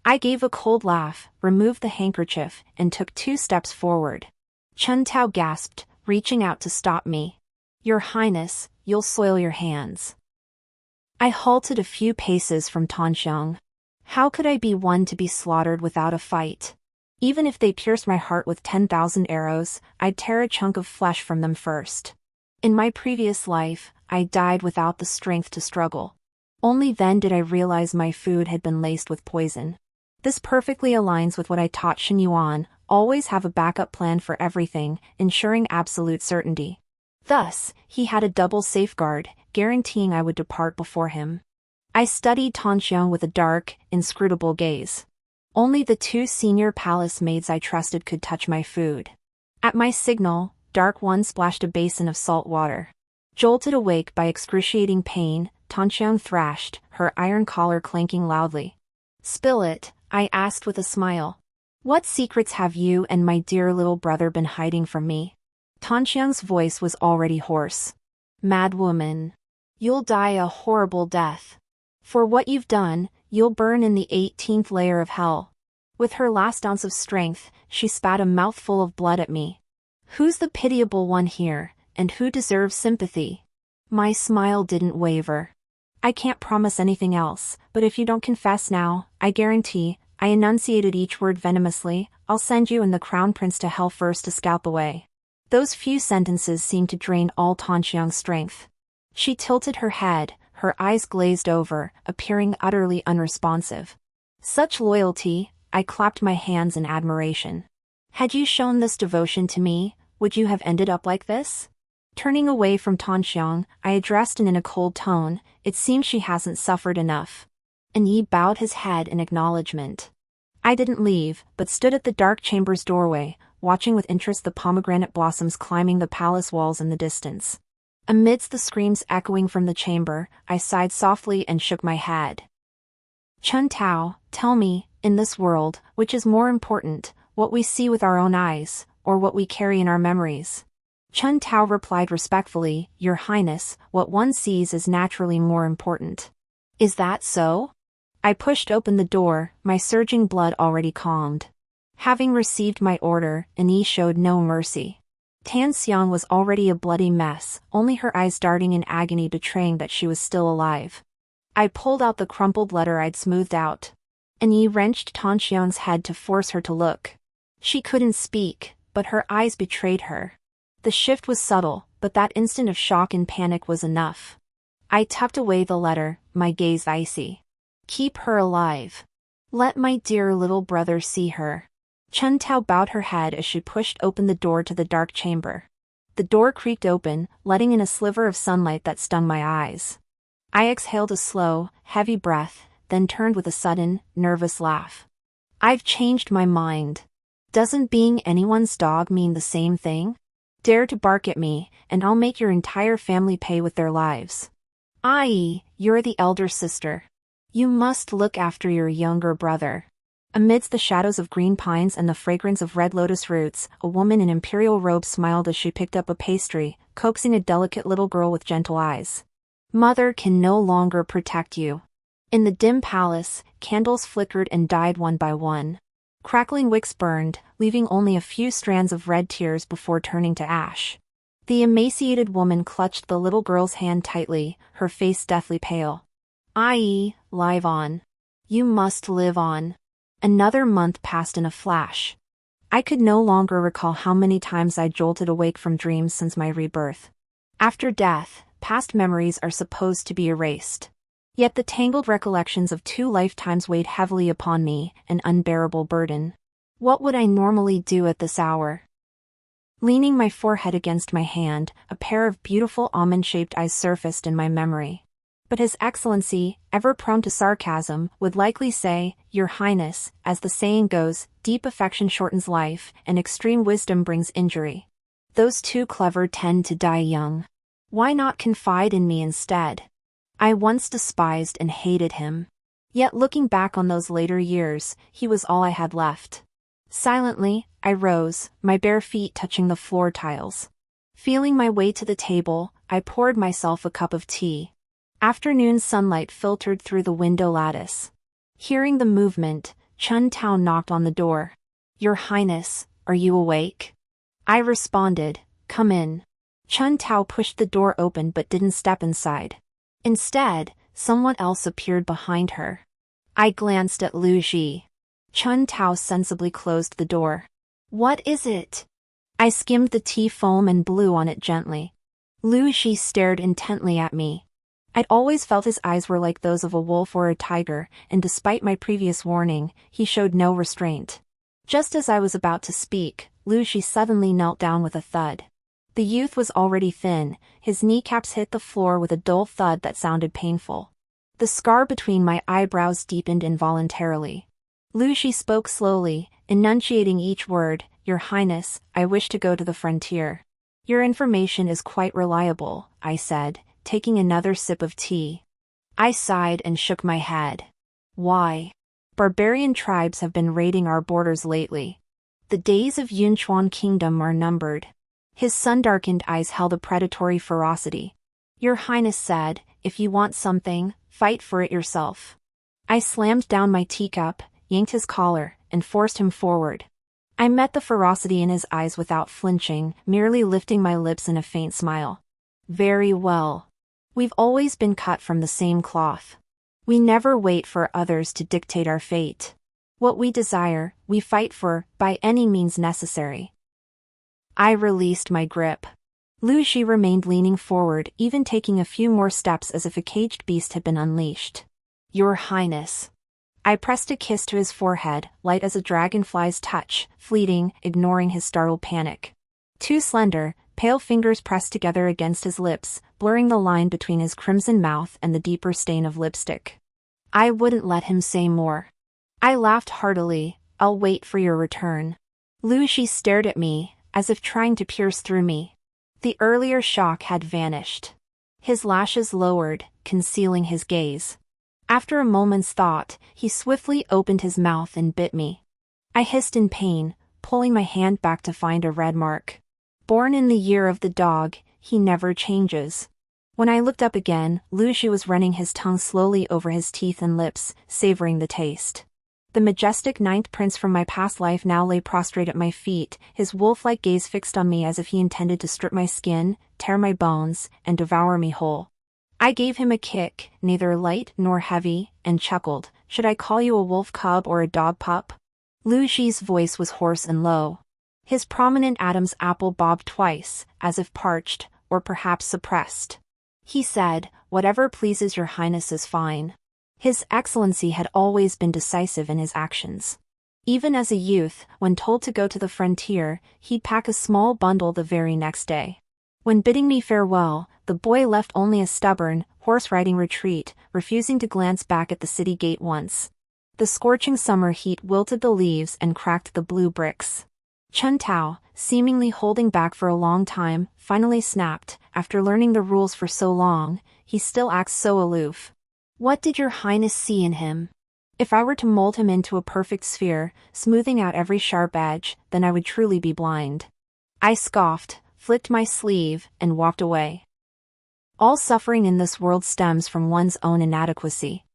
I gave a cold laugh, removed the handkerchief, and took 2 steps forward. Chen Tao gasped, reaching out to stop me. Your Highness, you'll soil your hands. I halted a few paces from Tanxiang. How could I be one to be slaughtered without a fight? Even if they pierced my heart with 10,000 arrows, I'd tear a chunk of flesh from them first. In my previous life, I died without the strength to struggle. Only then did I realize my food had been laced with poison. This perfectly aligns with what I taught Shen Yuan: always have a backup plan for everything, ensuring absolute certainty. Thus, he had a double safeguard, guaranteeing I would depart before him. I studied Tanxiang with a dark, inscrutable gaze. Only the 2 senior palace maids I trusted could touch my food. At my signal, Dark One splashed a basin of salt water. Jolted awake by excruciating pain, Tanxiang thrashed, her iron collar clanking loudly. Spill it, I asked with a smile. What secrets have you and my dear little brother been hiding from me? Tanxiang's voice was already hoarse. Mad woman. You'll die a horrible death. For what you've done, you'll burn in the 18th layer of hell. With her last ounce of strength, she spat a mouthful of blood at me. Who's the pitiable one here, and who deserves sympathy? My smile didn't waver. I can't promise anything else, but if you don't confess now, I guarantee, I enunciated each word venomously, I'll send you and the crown prince to hell first to scalp away. Those few sentences seemed to drain all Tanxiang's strength. She tilted her head, her eyes glazed over, appearing utterly unresponsive. Such loyalty, I clapped my hands in admiration. Had you shown this devotion to me, would you have ended up like this? Turning away from Tanxiang, I addressed in a cold tone, it seems she hasn't suffered enough. And Yi bowed his head in acknowledgement. I didn't leave, but stood at the dark chamber's doorway, watching with interest the pomegranate blossoms climbing the palace walls in the distance. Amidst the screams echoing from the chamber, I sighed softly and shook my head. Chen Tao, tell me, in this world, which is more important, what we see with our own eyes, or what we carry in our memories? Chen Tao replied respectfully, Your Highness, what one sees is naturally more important. Is that so? I pushed open the door, my surging blood already calmed. Having received my order, Yi showed no mercy. Tan Xiang was already a bloody mess, only her eyes darting in agony betraying that she was still alive. I pulled out the crumpled letter I'd smoothed out. Yi wrenched Tan Xiang's head to force her to look. She couldn't speak, but her eyes betrayed her. The shift was subtle, but that instant of shock and panic was enough. I tucked away the letter, my gaze icy. Keep her alive. Let my dear little brother see her. Chen Tao bowed her head as she pushed open the door to the dark chamber. The door creaked open, letting in a sliver of sunlight that stung my eyes. I exhaled a slow, heavy breath, then turned with a sudden, nervous laugh. I've changed my mind. Doesn't being anyone's dog mean the same thing? Dare to bark at me, and I'll make your entire family pay with their lives. You're the elder sister. You must look after your younger brother. Amidst the shadows of green pines and the fragrance of red lotus roots, a woman in imperial robes smiled as she picked up a pastry, coaxing a delicate little girl with gentle eyes. Mother can no longer protect you. In the dim palace, candles flickered and died one by one. Crackling wicks burned, leaving only a few strands of red tears before turning to ash. The emaciated woman clutched the little girl's hand tightly, her face deathly pale. Live on. You must live on. Another month passed in a flash. I could no longer recall how many times I'd jolted awake from dreams since my rebirth. After death, past memories are supposed to be erased. Yet the tangled recollections of 2 lifetimes weighed heavily upon me, an unbearable burden. What would I normally do at this hour? Leaning my forehead against my hand, a pair of beautiful almond-shaped eyes surfaced in my memory. But His Excellency, ever prone to sarcasm, would likely say, "Your Highness, as the saying goes, deep affection shortens life, and extreme wisdom brings injury. Those too clever tend to die young. Why not confide in me instead?" I once despised and hated him. Yet looking back on those later years, he was all I had left. Silently, I rose, my bare feet touching the floor tiles. Feeling my way to the table, I poured myself a cup of tea. Afternoon sunlight filtered through the window lattice. Hearing the movement, Chun Tao knocked on the door. "Your Highness, are you awake?" I responded, "Come in." Chun Tao pushed the door open but didn't step inside. Instead, someone else appeared behind her. I glanced at Lu Zhi. Chun Tao sensibly closed the door. "What is it?" I skimmed the tea foam and blew on it gently. Lu Zhi stared intently at me. I'd always felt his eyes were like those of a wolf or a tiger, and despite my previous warning, he showed no restraint. Just as I was about to speak, Lu Zhi suddenly knelt down with a thud. The youth was already thin, his kneecaps hit the floor with a dull thud that sounded painful. The scar between my eyebrows deepened involuntarily. Lu Zhi spoke slowly, enunciating each word. "Your Highness, I wish to go to the frontier." "Your information is quite reliable," I said, taking another sip of tea. I sighed and shook my head. "Why?" "Barbarian tribes have been raiding our borders lately. The days of Yunchuan Kingdom are numbered." His sun-darkened eyes held a predatory ferocity. "Your Highness said, if you want something, fight for it yourself." I slammed down my teacup, yanked his collar, and forced him forward. I met the ferocity in his eyes without flinching, merely lifting my lips in a faint smile. "Very well. We've always been cut from the same cloth. We never wait for others to dictate our fate. What we desire, we fight for, by any means necessary." I released my grip. Lu Zhi remained leaning forward, even taking a few more steps as if a caged beast had been unleashed. "Your Highness." I pressed a kiss to his forehead, light as a dragonfly's touch, fleeting, ignoring his startled panic. Too slender, pale fingers pressed together against his lips, blurring the line between his crimson mouth and the deeper stain of lipstick. I wouldn't let him say more. I laughed heartily. "I'll wait for your return." Lu Zhi stared at me, as if trying to pierce through me. The earlier shock had vanished. His lashes lowered, concealing his gaze. After a moment's thought, he swiftly opened his mouth and bit me. I hissed in pain, pulling my hand back to find a red mark. Born in the year of the dog, he never changes. When I looked up again, Lu Zhi was running his tongue slowly over his teeth and lips, savoring the taste. The majestic 9th prince from my past life now lay prostrate at my feet, his wolf-like gaze fixed on me as if he intended to strip my skin, tear my bones, and devour me whole. I gave him a kick, neither light nor heavy, and chuckled. "Should I call you a wolf cub or a dog pup?" Lu Zhi's voice was hoarse and low. His prominent Adam's apple bobbed twice, as if parched, or perhaps suppressed. He said, "Whatever pleases your Highness is fine." His Excellency had always been decisive in his actions. Even as a youth, when told to go to the frontier, he'd pack a small bundle the very next day. When bidding me farewell, the boy left only a stubborn, horse-riding retreat, refusing to glance back at the city gate once. The scorching summer heat wilted the leaves and cracked the blue bricks. Chun Tao, seemingly holding back for a long time, finally snapped. "After learning the rules for so long, he still acts so aloof. What did your Highness see in him? If I were to mold him into a perfect sphere, smoothing out every sharp edge, then I would truly be blind." I scoffed, flicked my sleeve, and walked away. All suffering in this world stems from one's own inadequacy.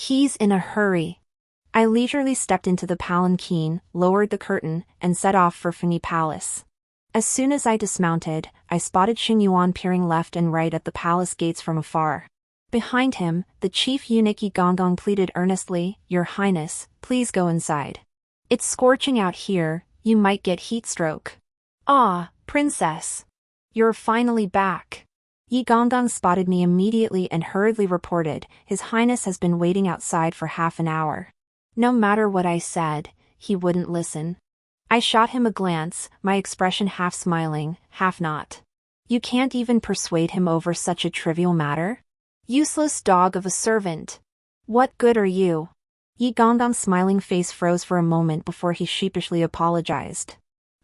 He's in a hurry. I leisurely stepped into the palanquin, lowered the curtain, and set off for Funi Palace. As soon as I dismounted, I spotted Xing Yuan peering left and right at the palace gates from afar. Behind him, the chief eunuch Yi Gonggong pleaded earnestly, "Your Highness, please go inside. It's scorching out here, you might get heat stroke." "Ah, princess. You're finally back." Yi Gonggong spotted me immediately and hurriedly reported, "His Highness has been waiting outside for half an hour." No matter what I said, he wouldn't listen. I shot him a glance, my expression half smiling, half not. "You can't even persuade him over such a trivial matter? Useless dog of a servant. What good are you?" Yi Gonggong's smiling face froze for a moment before he sheepishly apologized.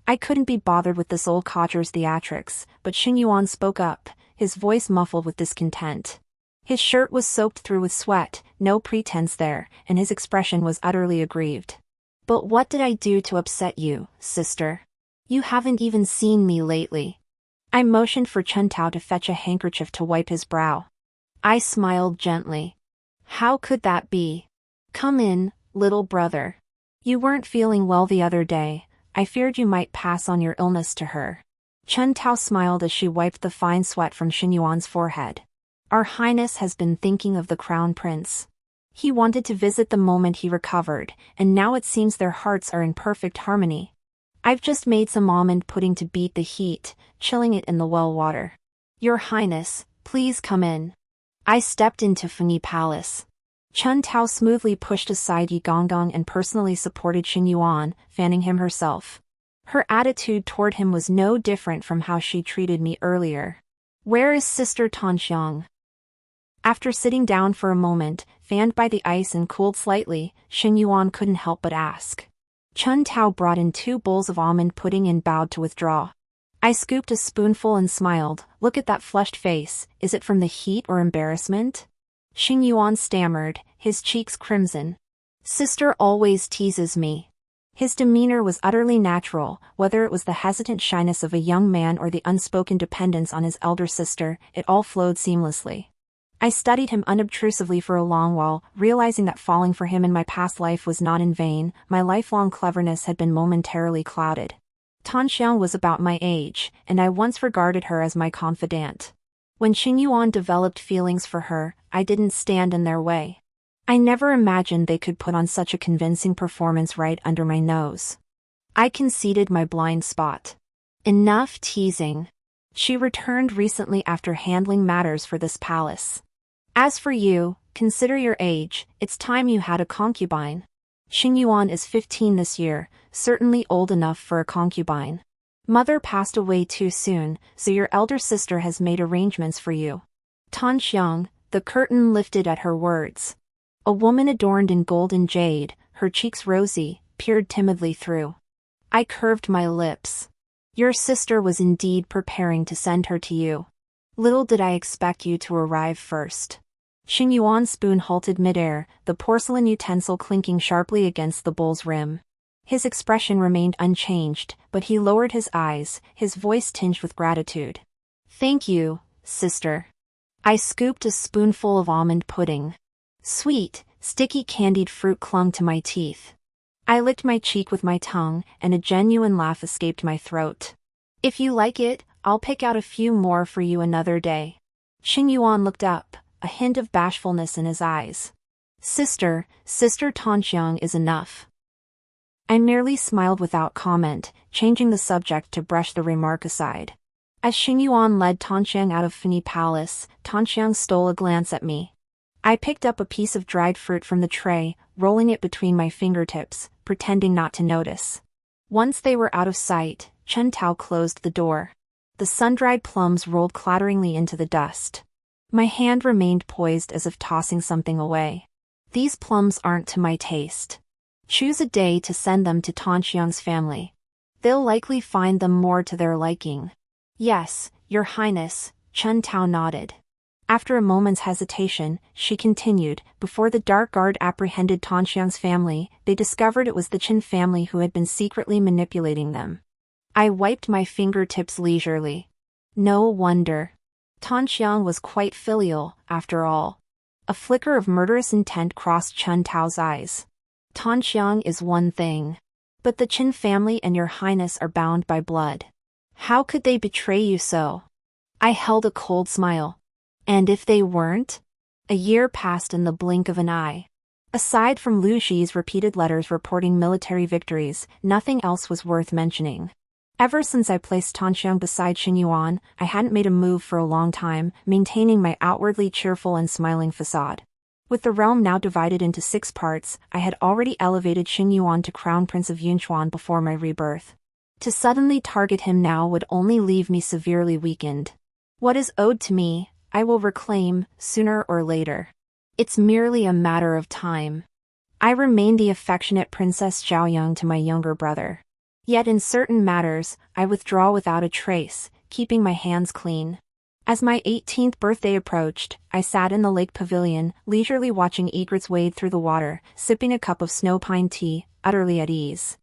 I couldn't be bothered with this old codger's theatrics, but Xing Yuan spoke up, his voice muffled with discontent. His shirt was soaked through with sweat, no pretense there, and his expression was utterly aggrieved. "But what did I do to upset you, sister? You haven't even seen me lately." I motioned for Chen Tao to fetch a handkerchief to wipe his brow. I smiled gently. "How could that be? Come in, little brother. You weren't feeling well the other day. I feared you might pass on your illness to her." Chen Tao smiled as she wiped the fine sweat from Xing Yuan's forehead. "Our Highness has been thinking of the Crown Prince. He wanted to visit the moment he recovered, and now it seems their hearts are in perfect harmony. I've just made some almond pudding to beat the heat, chilling it in the well water. Your Highness, please come in." I stepped into Funi Palace. Chen Tao smoothly pushed aside Yi Gonggong and personally supported Xing Yuan, fanning him herself. Her attitude toward him was no different from how she treated me earlier. "Where is Sister Tanxiang?" After sitting down for a moment, fanned by the ice and cooled slightly, Xing Yuan couldn't help but ask. Chen Tao brought in 2 bowls of almond pudding and bowed to withdraw. I scooped a spoonful and smiled. "Look at that flushed face, is it from the heat or embarrassment?" Xing Yuan stammered, his cheeks crimson. "Sister always teases me." His demeanor was utterly natural, whether it was the hesitant shyness of a young man or the unspoken dependence on his elder sister, it all flowed seamlessly. I studied him unobtrusively for a long while, realizing that falling for him in my past life was not in vain. My lifelong cleverness had been momentarily clouded. Tanxiang was about my age, and I once regarded her as my confidante. When Xing Yuan developed feelings for her, I didn't stand in their way. I never imagined they could put on such a convincing performance right under my nose. I conceded my blind spot. "Enough teasing. She returned recently after handling matters for this palace. As for you, consider your age, it's time you had a concubine. Xing Yuan is 15 this year, certainly old enough for a concubine. Mother passed away too soon, so your elder sister has made arrangements for you." Tanxiang, the curtain lifted at her words. A woman adorned in gold and jade, her cheeks rosy, peered timidly through. I curved my lips. "Your sister was indeed preparing to send her to you. Little did I expect you to arrive first." Xing Yuan's spoon halted midair, the porcelain utensil clinking sharply against the bowl's rim. His expression remained unchanged, but he lowered his eyes, his voice tinged with gratitude. "Thank you, sister." I scooped a spoonful of almond pudding. Sweet, sticky candied fruit clung to my teeth. I licked my cheek with my tongue, and a genuine laugh escaped my throat. "If you like it, I'll pick out a few more for you another day." Xing Yuan looked up, a hint of bashfulness in his eyes. Sister Tanxiang is enough." I merely smiled without comment, changing the subject to brush the remark aside. As Xing Yuan led Tanxiang out of Funi Palace, Tanxiang stole a glance at me. I picked up a piece of dried fruit from the tray, rolling it between my fingertips, pretending not to notice. Once they were out of sight, Chen Tao closed the door. The sun-dried plums rolled clatteringly into the dust. My hand remained poised as if tossing something away. "These plums aren't to my taste. Choose a day to send them to Tanxiang's family. They'll likely find them more to their liking." "Yes, Your Highness," Chen Tao nodded. After a moment's hesitation, she continued, "Before the Dark Guard apprehended Tanxiang's family, they discovered it was the Qin family who had been secretly manipulating them." I wiped my fingertips leisurely. No wonder. Tanxiang was quite filial, after all. A flicker of murderous intent crossed Chen Tao's eyes. Tanxiang is one thing. But the Qin family and your highness are bound by blood. How could they betray you so? I held a cold smile. And if they weren't? A year passed in the blink of an eye. Aside from Lu Zhi's repeated letters reporting military victories, nothing else was worth mentioning. Ever since I placed Tanxiang beside Xing Yuan, I hadn't made a move for a long time, maintaining my outwardly cheerful and smiling facade. With the realm now divided into 6 parts, I had already elevated Xing Yuan to Crown Prince of Yunchuan before my rebirth. To suddenly target him now would only leave me severely weakened. What is owed to me, I will reclaim, sooner or later. It's merely a matter of time. I remain the affectionate Princess Zhaoyang to my younger brother. Yet in certain matters, I withdraw without a trace, keeping my hands clean. As my 18th birthday approached, I sat in the lake pavilion, leisurely watching egrets wade through the water, sipping a cup of snow pine tea, utterly at ease.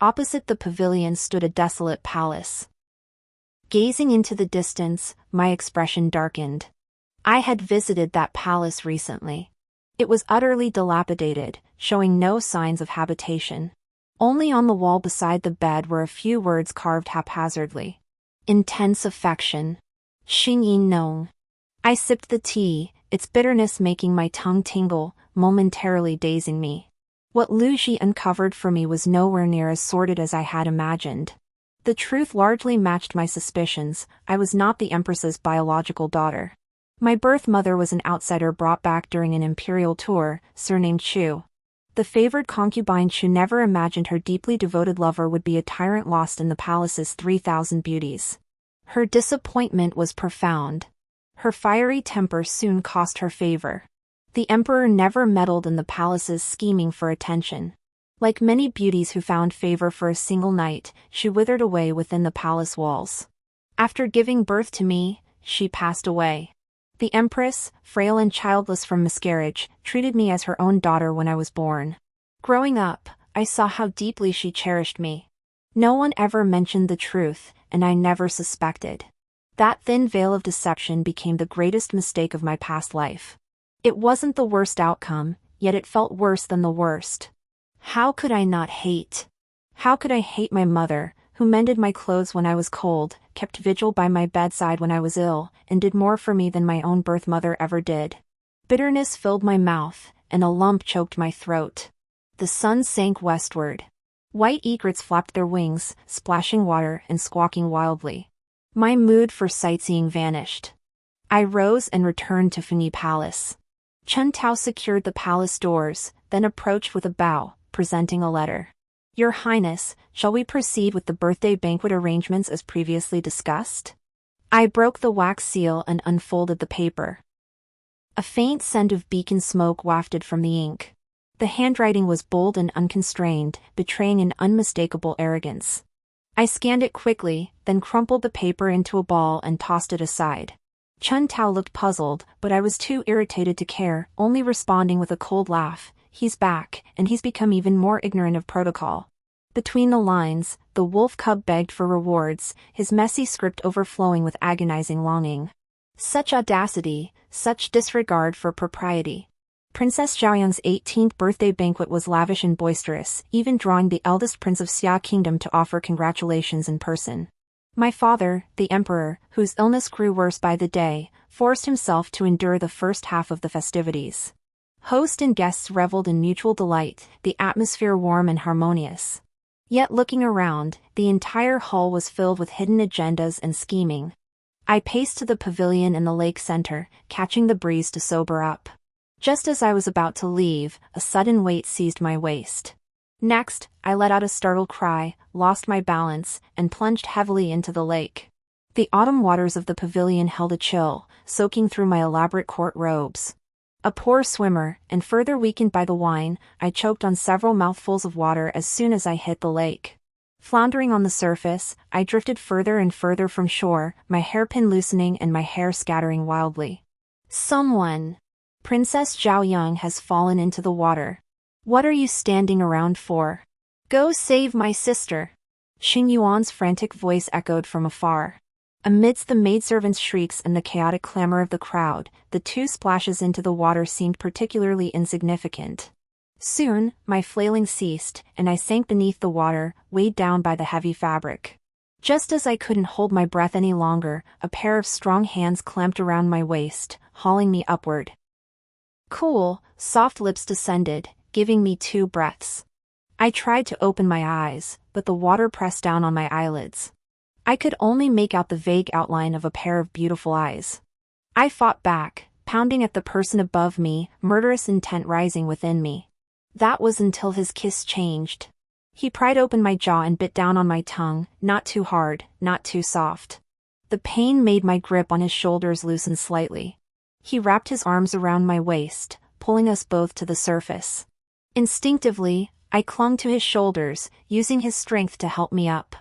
Opposite the pavilion stood a desolate palace. Gazing into the distance, my expression darkened. I had visited that palace recently. It was utterly dilapidated, showing no signs of habitation. Only on the wall beside the bed were a few words carved haphazardly. Intense affection. Xing Yin Nong. I sipped the tea, its bitterness making my tongue tingle, momentarily dazing me. What Lu Zhi uncovered for me was nowhere near as sordid as I had imagined. The truth largely matched my suspicions. I was not the Empress's biological daughter. My birth mother was an outsider brought back during an imperial tour, surnamed Chu. The favored concubine Chu never imagined her deeply devoted lover would be a tyrant lost in the palace's 3,000 beauties. Her disappointment was profound. Her fiery temper soon cost her favor. The emperor never meddled in the palace's scheming for attention. Like many beauties who found favor for a single night, she withered away within the palace walls. After giving birth to me, she passed away. The empress, frail and childless from miscarriage, treated me as her own daughter when I was born. Growing up, I saw how deeply she cherished me. No one ever mentioned the truth, and I never suspected. That thin veil of deception became the greatest mistake of my past life. It wasn't the worst outcome, yet it felt worse than the worst. How could I not hate? How could I hate my mother, who mended my clothes when I was cold, kept vigil by my bedside when I was ill, and did more for me than my own birth mother ever did? Bitterness filled my mouth, and a lump choked my throat. The sun sank westward. White egrets flapped their wings, splashing water and squawking wildly. My mood for sightseeing vanished. I rose and returned to Funi Palace. Chen Tao secured the palace doors, then approached with a bow, presenting a letter. Your Highness, shall we proceed with the birthday banquet arrangements as previously discussed? I broke the wax seal and unfolded the paper. A faint scent of beacon smoke wafted from the ink. The handwriting was bold and unconstrained, betraying an unmistakable arrogance. I scanned it quickly, then crumpled the paper into a ball and tossed it aside. Chen Tao looked puzzled, but I was too irritated to care, only responding with a cold laugh. He's back, and he's become even more ignorant of protocol. Between the lines, the wolf cub begged for rewards, his messy script overflowing with agonizing longing. Such audacity, such disregard for propriety. Princess Zhaoyang's 18th birthday banquet was lavish and boisterous, even drawing the eldest prince of Xia Kingdom to offer congratulations in person. My father, the emperor, whose illness grew worse by the day, forced himself to endure the first half of the festivities. Host and guests reveled in mutual delight, the atmosphere warm and harmonious. Yet looking around, the entire hall was filled with hidden agendas and scheming. I paced to the pavilion in the lake center, catching the breeze to sober up. Just as I was about to leave, a sudden weight seized my waist. Next, I let out a startled cry, lost my balance, and plunged heavily into the lake. The autumn waters of the pavilion held a chill, soaking through my elaborate court robes. A poor swimmer, and further weakened by the wine, I choked on several mouthfuls of water as soon as I hit the lake. Floundering on the surface, I drifted further and further from shore, my hairpin loosening and my hair scattering wildly. Someone! Princess Zhaoyang has fallen into the water. What are you standing around for? Go save my sister! Xing Yuan's frantic voice echoed from afar. Amidst the maidservants' shrieks and the chaotic clamor of the crowd, the 2 splashes into the water seemed particularly insignificant. Soon, my flailing ceased, and I sank beneath the water, weighed down by the heavy fabric. Just as I couldn't hold my breath any longer, a pair of strong hands clamped around my waist, hauling me upward. Cool, soft lips descended, giving me 2 breaths. I tried to open my eyes, but the water pressed down on my eyelids. I could only make out the vague outline of a pair of beautiful eyes. I fought back, pounding at the person above me, murderous intent rising within me. That was until his kiss changed. He pried open my jaw and bit down on my tongue, not too hard, not too soft. The pain made my grip on his shoulders loosen slightly. He wrapped his arms around my waist, pulling us both to the surface. Instinctively, I clung to his shoulders, using his strength to help me up.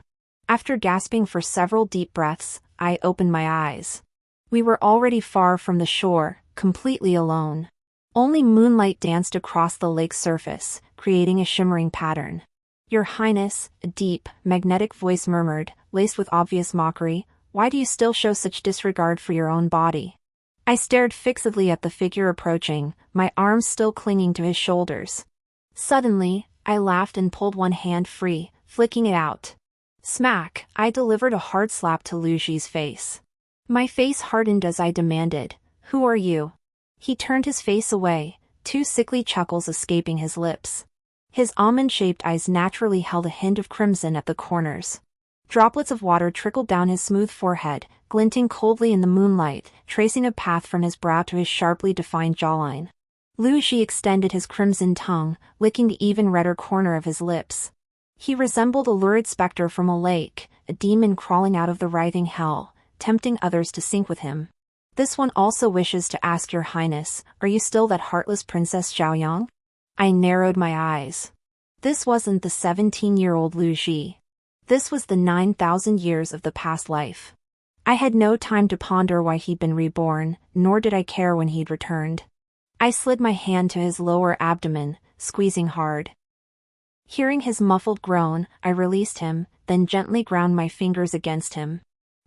After gasping for several deep breaths, I opened my eyes. We were already far from the shore, completely alone. Only moonlight danced across the lake's surface, creating a shimmering pattern. "Your Highness," a deep, magnetic voice murmured, laced with obvious mockery, "why do you still show such disregard for your own body?" I stared fixedly at the figure approaching, my arms still clinging to his shoulders. Suddenly, I laughed and pulled one hand free, flicking it out. Smack! I delivered a hard slap to Lu Zhi's face. My face hardened as I demanded, "Who are you?" He turned his face away, 2 sickly chuckles escaping his lips. His almond-shaped eyes naturally held a hint of crimson at the corners. Droplets of water trickled down his smooth forehead, glinting coldly in the moonlight, tracing a path from his brow to his sharply defined jawline. Lu Zhi extended his crimson tongue, licking the even redder corner of his lips. He resembled a lurid specter from a lake, a demon crawling out of the writhing hell, tempting others to sink with him. "This one also wishes to ask your highness, are you still that heartless Princess Xiaoyang?" I narrowed my eyes. This wasn't the 17-year-old Lu Zhi. This was the 9,000 years of the past life. I had no time to ponder why he'd been reborn, nor did I care when he'd returned. I slid my hand to his lower abdomen, squeezing hard. Hearing his muffled groan, I released him, then gently ground my fingers against him.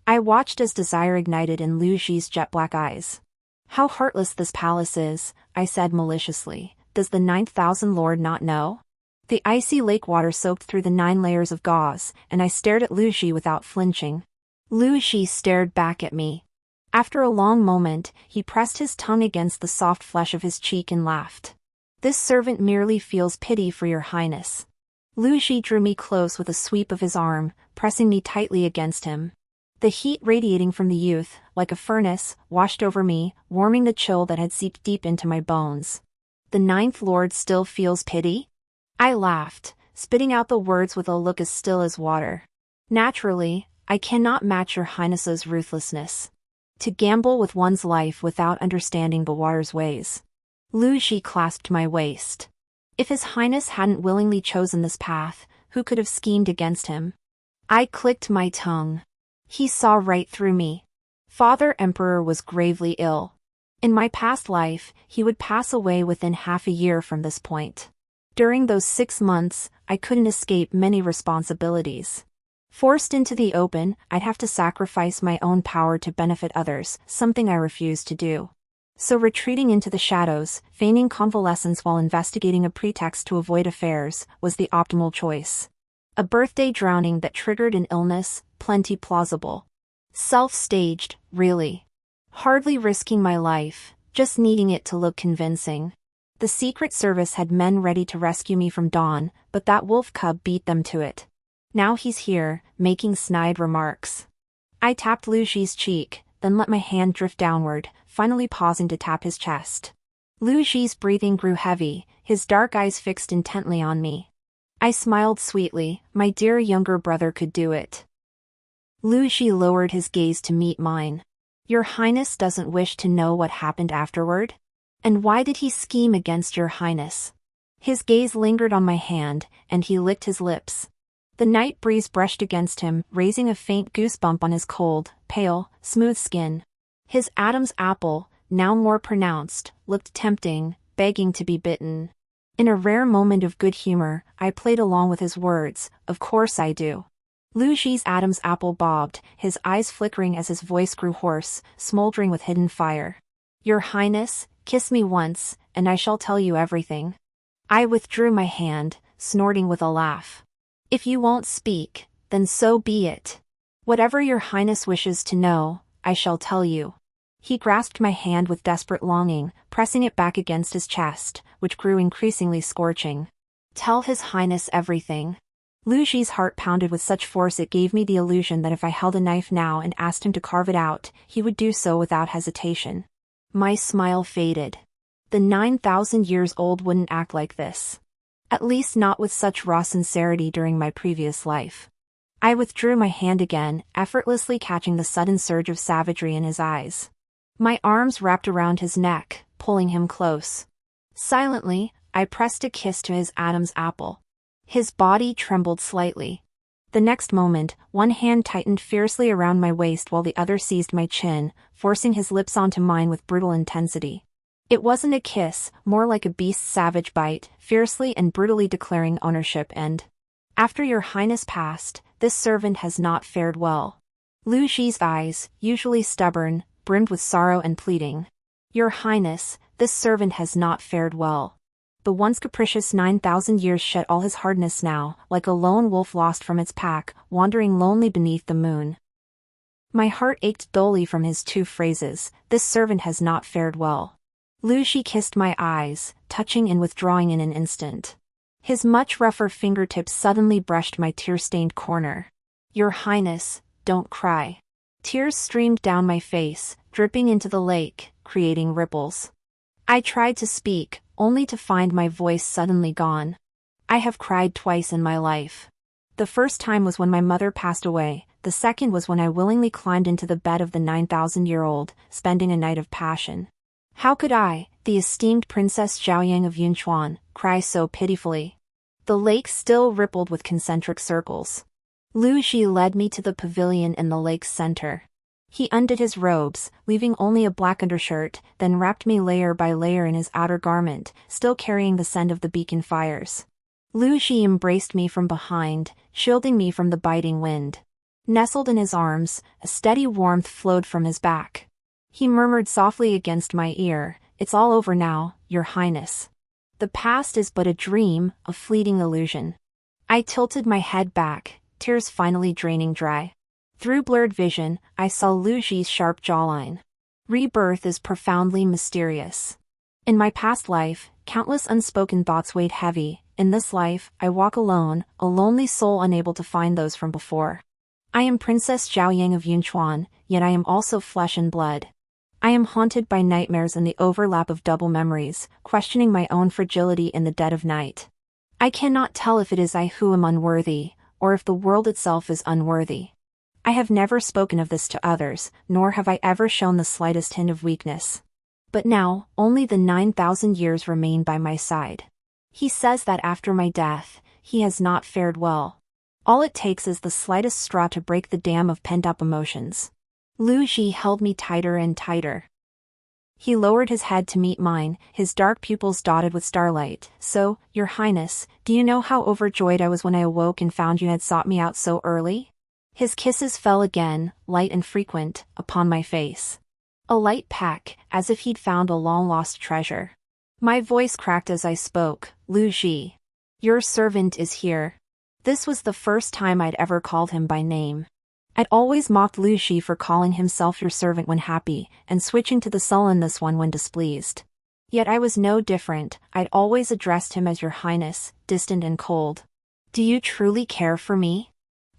I watched as desire ignited in Lu Zhi's jet-black eyes. "How heartless this palace is," I said maliciously. "Does the 9,000 lord not know?" The icy lake water soaked through the 9 layers of gauze, and I stared at Lu Zhi without flinching. Lu Zhi stared back at me. After a long moment, he pressed his tongue against the soft flesh of his cheek and laughed. "This servant merely feels pity for your highness." Lu Zhi drew me close with a sweep of his arm, pressing me tightly against him. The heat radiating from the youth, like a furnace, washed over me, warming the chill that had seeped deep into my bones. "The 9th Lord still feels pity?" I laughed, spitting out the words with a look as still as water. "Naturally, I cannot match your highness's ruthlessness. To gamble with one's life without understanding the water's ways." Lu Zhi clasped my waist. If his highness hadn't willingly chosen this path, who could have schemed against him? I clicked my tongue. He saw right through me. Father Emperor was gravely ill. In my past life, he would pass away within half a year from this point. During those 6 months, I couldn't escape many responsibilities. Forced into the open, I'd have to sacrifice my own power to benefit others, something I refused to do. So retreating into the shadows, feigning convalescence while investigating a pretext to avoid affairs, was the optimal choice. A birthday drowning that triggered an illness, plenty plausible. Self-staged, really. Hardly risking my life, just needing it to look convincing. The Secret Service had men ready to rescue me from dawn, but that wolf cub beat them to it. Now he's here, making snide remarks. I tapped Lu Zhi's cheek, then let my hand drift downward, finally pausing to tap his chest. Lu Zhi's breathing grew heavy, his dark eyes fixed intently on me. I smiled sweetly, my dear younger brother could do it. Lu Zhi lowered his gaze to meet mine. "Your highness doesn't wish to know what happened afterward? And why did he scheme against your highness?" His gaze lingered on my hand, and he licked his lips. The night breeze brushed against him, raising a faint goosebump on his cold, pale, smooth skin. His Adam's apple, now more pronounced, looked tempting, begging to be bitten. In a rare moment of good humor, I played along with his words, "Of course I do. Lu Zhi's Adam's apple bobbed, his eyes flickering as his voice grew hoarse, smoldering with hidden fire. Your Highness, kiss me once, and I shall tell you everything. I withdrew my hand, snorting with a laugh. If you won't speak, then so be it. Whatever your Highness wishes to know, I shall tell you. He grasped my hand with desperate longing, pressing it back against his chest, which grew increasingly scorching. Tell His Highness everything. Lu Zhi's heart pounded with such force it gave me the illusion that if I held a knife now and asked him to carve it out, he would do so without hesitation. My smile faded. The 9,000 years old wouldn't act like this. At least not with such raw sincerity during my previous life. I withdrew my hand again, effortlessly catching the sudden surge of savagery in his eyes. My arms wrapped around his neck, pulling him close. Silently, I pressed a kiss to his Adam's apple. His body trembled slightly. The next moment, one hand tightened fiercely around my waist while the other seized my chin, forcing his lips onto mine with brutal intensity. It wasn't a kiss, more like a beast's savage bite, fiercely and brutally declaring ownership and, after your Highness passed, this servant has not fared well. Lu Zhi's eyes, usually stubborn, brimmed with sorrow and pleading. Your Highness, this servant has not fared well. The once capricious 9,000 years shed all his hardness now, like a lone wolf lost from its pack, wandering lonely beneath the moon. My heart ached dully from his two phrases, this servant has not fared well. Lu Zhi kissed my eyes, touching and withdrawing in an instant. His much rougher fingertips suddenly brushed my tear-stained corner. Your Highness, don't cry. Tears streamed down my face, dripping into the lake, creating ripples. I tried to speak, only to find my voice suddenly gone. I have cried twice in my life. The first time was when my mother passed away, the second was when I willingly climbed into the bed of the 9,000-year-old, spending a night of passion. How could I, the esteemed Princess Zhaoyang of Yunchuan, cry so pitifully? The lake still rippled with concentric circles. Lu Zhi led me to the pavilion in the lake's center. He undid his robes, leaving only a black undershirt, then wrapped me layer by layer in his outer garment, still carrying the scent of the beacon fires. Lu Zhi embraced me from behind, shielding me from the biting wind. Nestled in his arms, a steady warmth flowed from his back. He murmured softly against my ear, "It's all over now, Your Highness. The past is but a dream, a fleeting illusion." I tilted my head back, tears finally draining dry. Through blurred vision, I saw Lu Zhi's sharp jawline. Rebirth is profoundly mysterious. In my past life, countless unspoken thoughts weighed heavy. In this life, I walk alone, a lonely soul unable to find those from before. I am Princess Zhaoyang of Yunchuan, yet I am also flesh and blood. I am haunted by nightmares and the overlap of double memories, questioning my own fragility in the dead of night. I cannot tell if it is I who am unworthy, or if the world itself is unworthy. I have never spoken of this to others, nor have I ever shown the slightest hint of weakness. But now, only the 9,000 years remain by my side. He says that after my death, he has not fared well. All it takes is the slightest straw to break the dam of pent-up emotions. Lu Zhi held me tighter and tighter. He lowered his head to meet mine, his dark pupils dotted with starlight. "So, Your Highness, do you know how overjoyed I was when I awoke and found you had sought me out so early?" His kisses fell again, light and frequent, upon my face. A light peck, as if he'd found a long-lost treasure. My voice cracked as I spoke. "Lu Zhi. Your servant is here." This was the first time I'd ever called him by name. I'd always mocked Lu Zhi for calling himself your servant when happy, and switching to the sullen this one when displeased. Yet I was no different, I'd always addressed him as Your Highness, distant and cold. "Do you truly care for me?"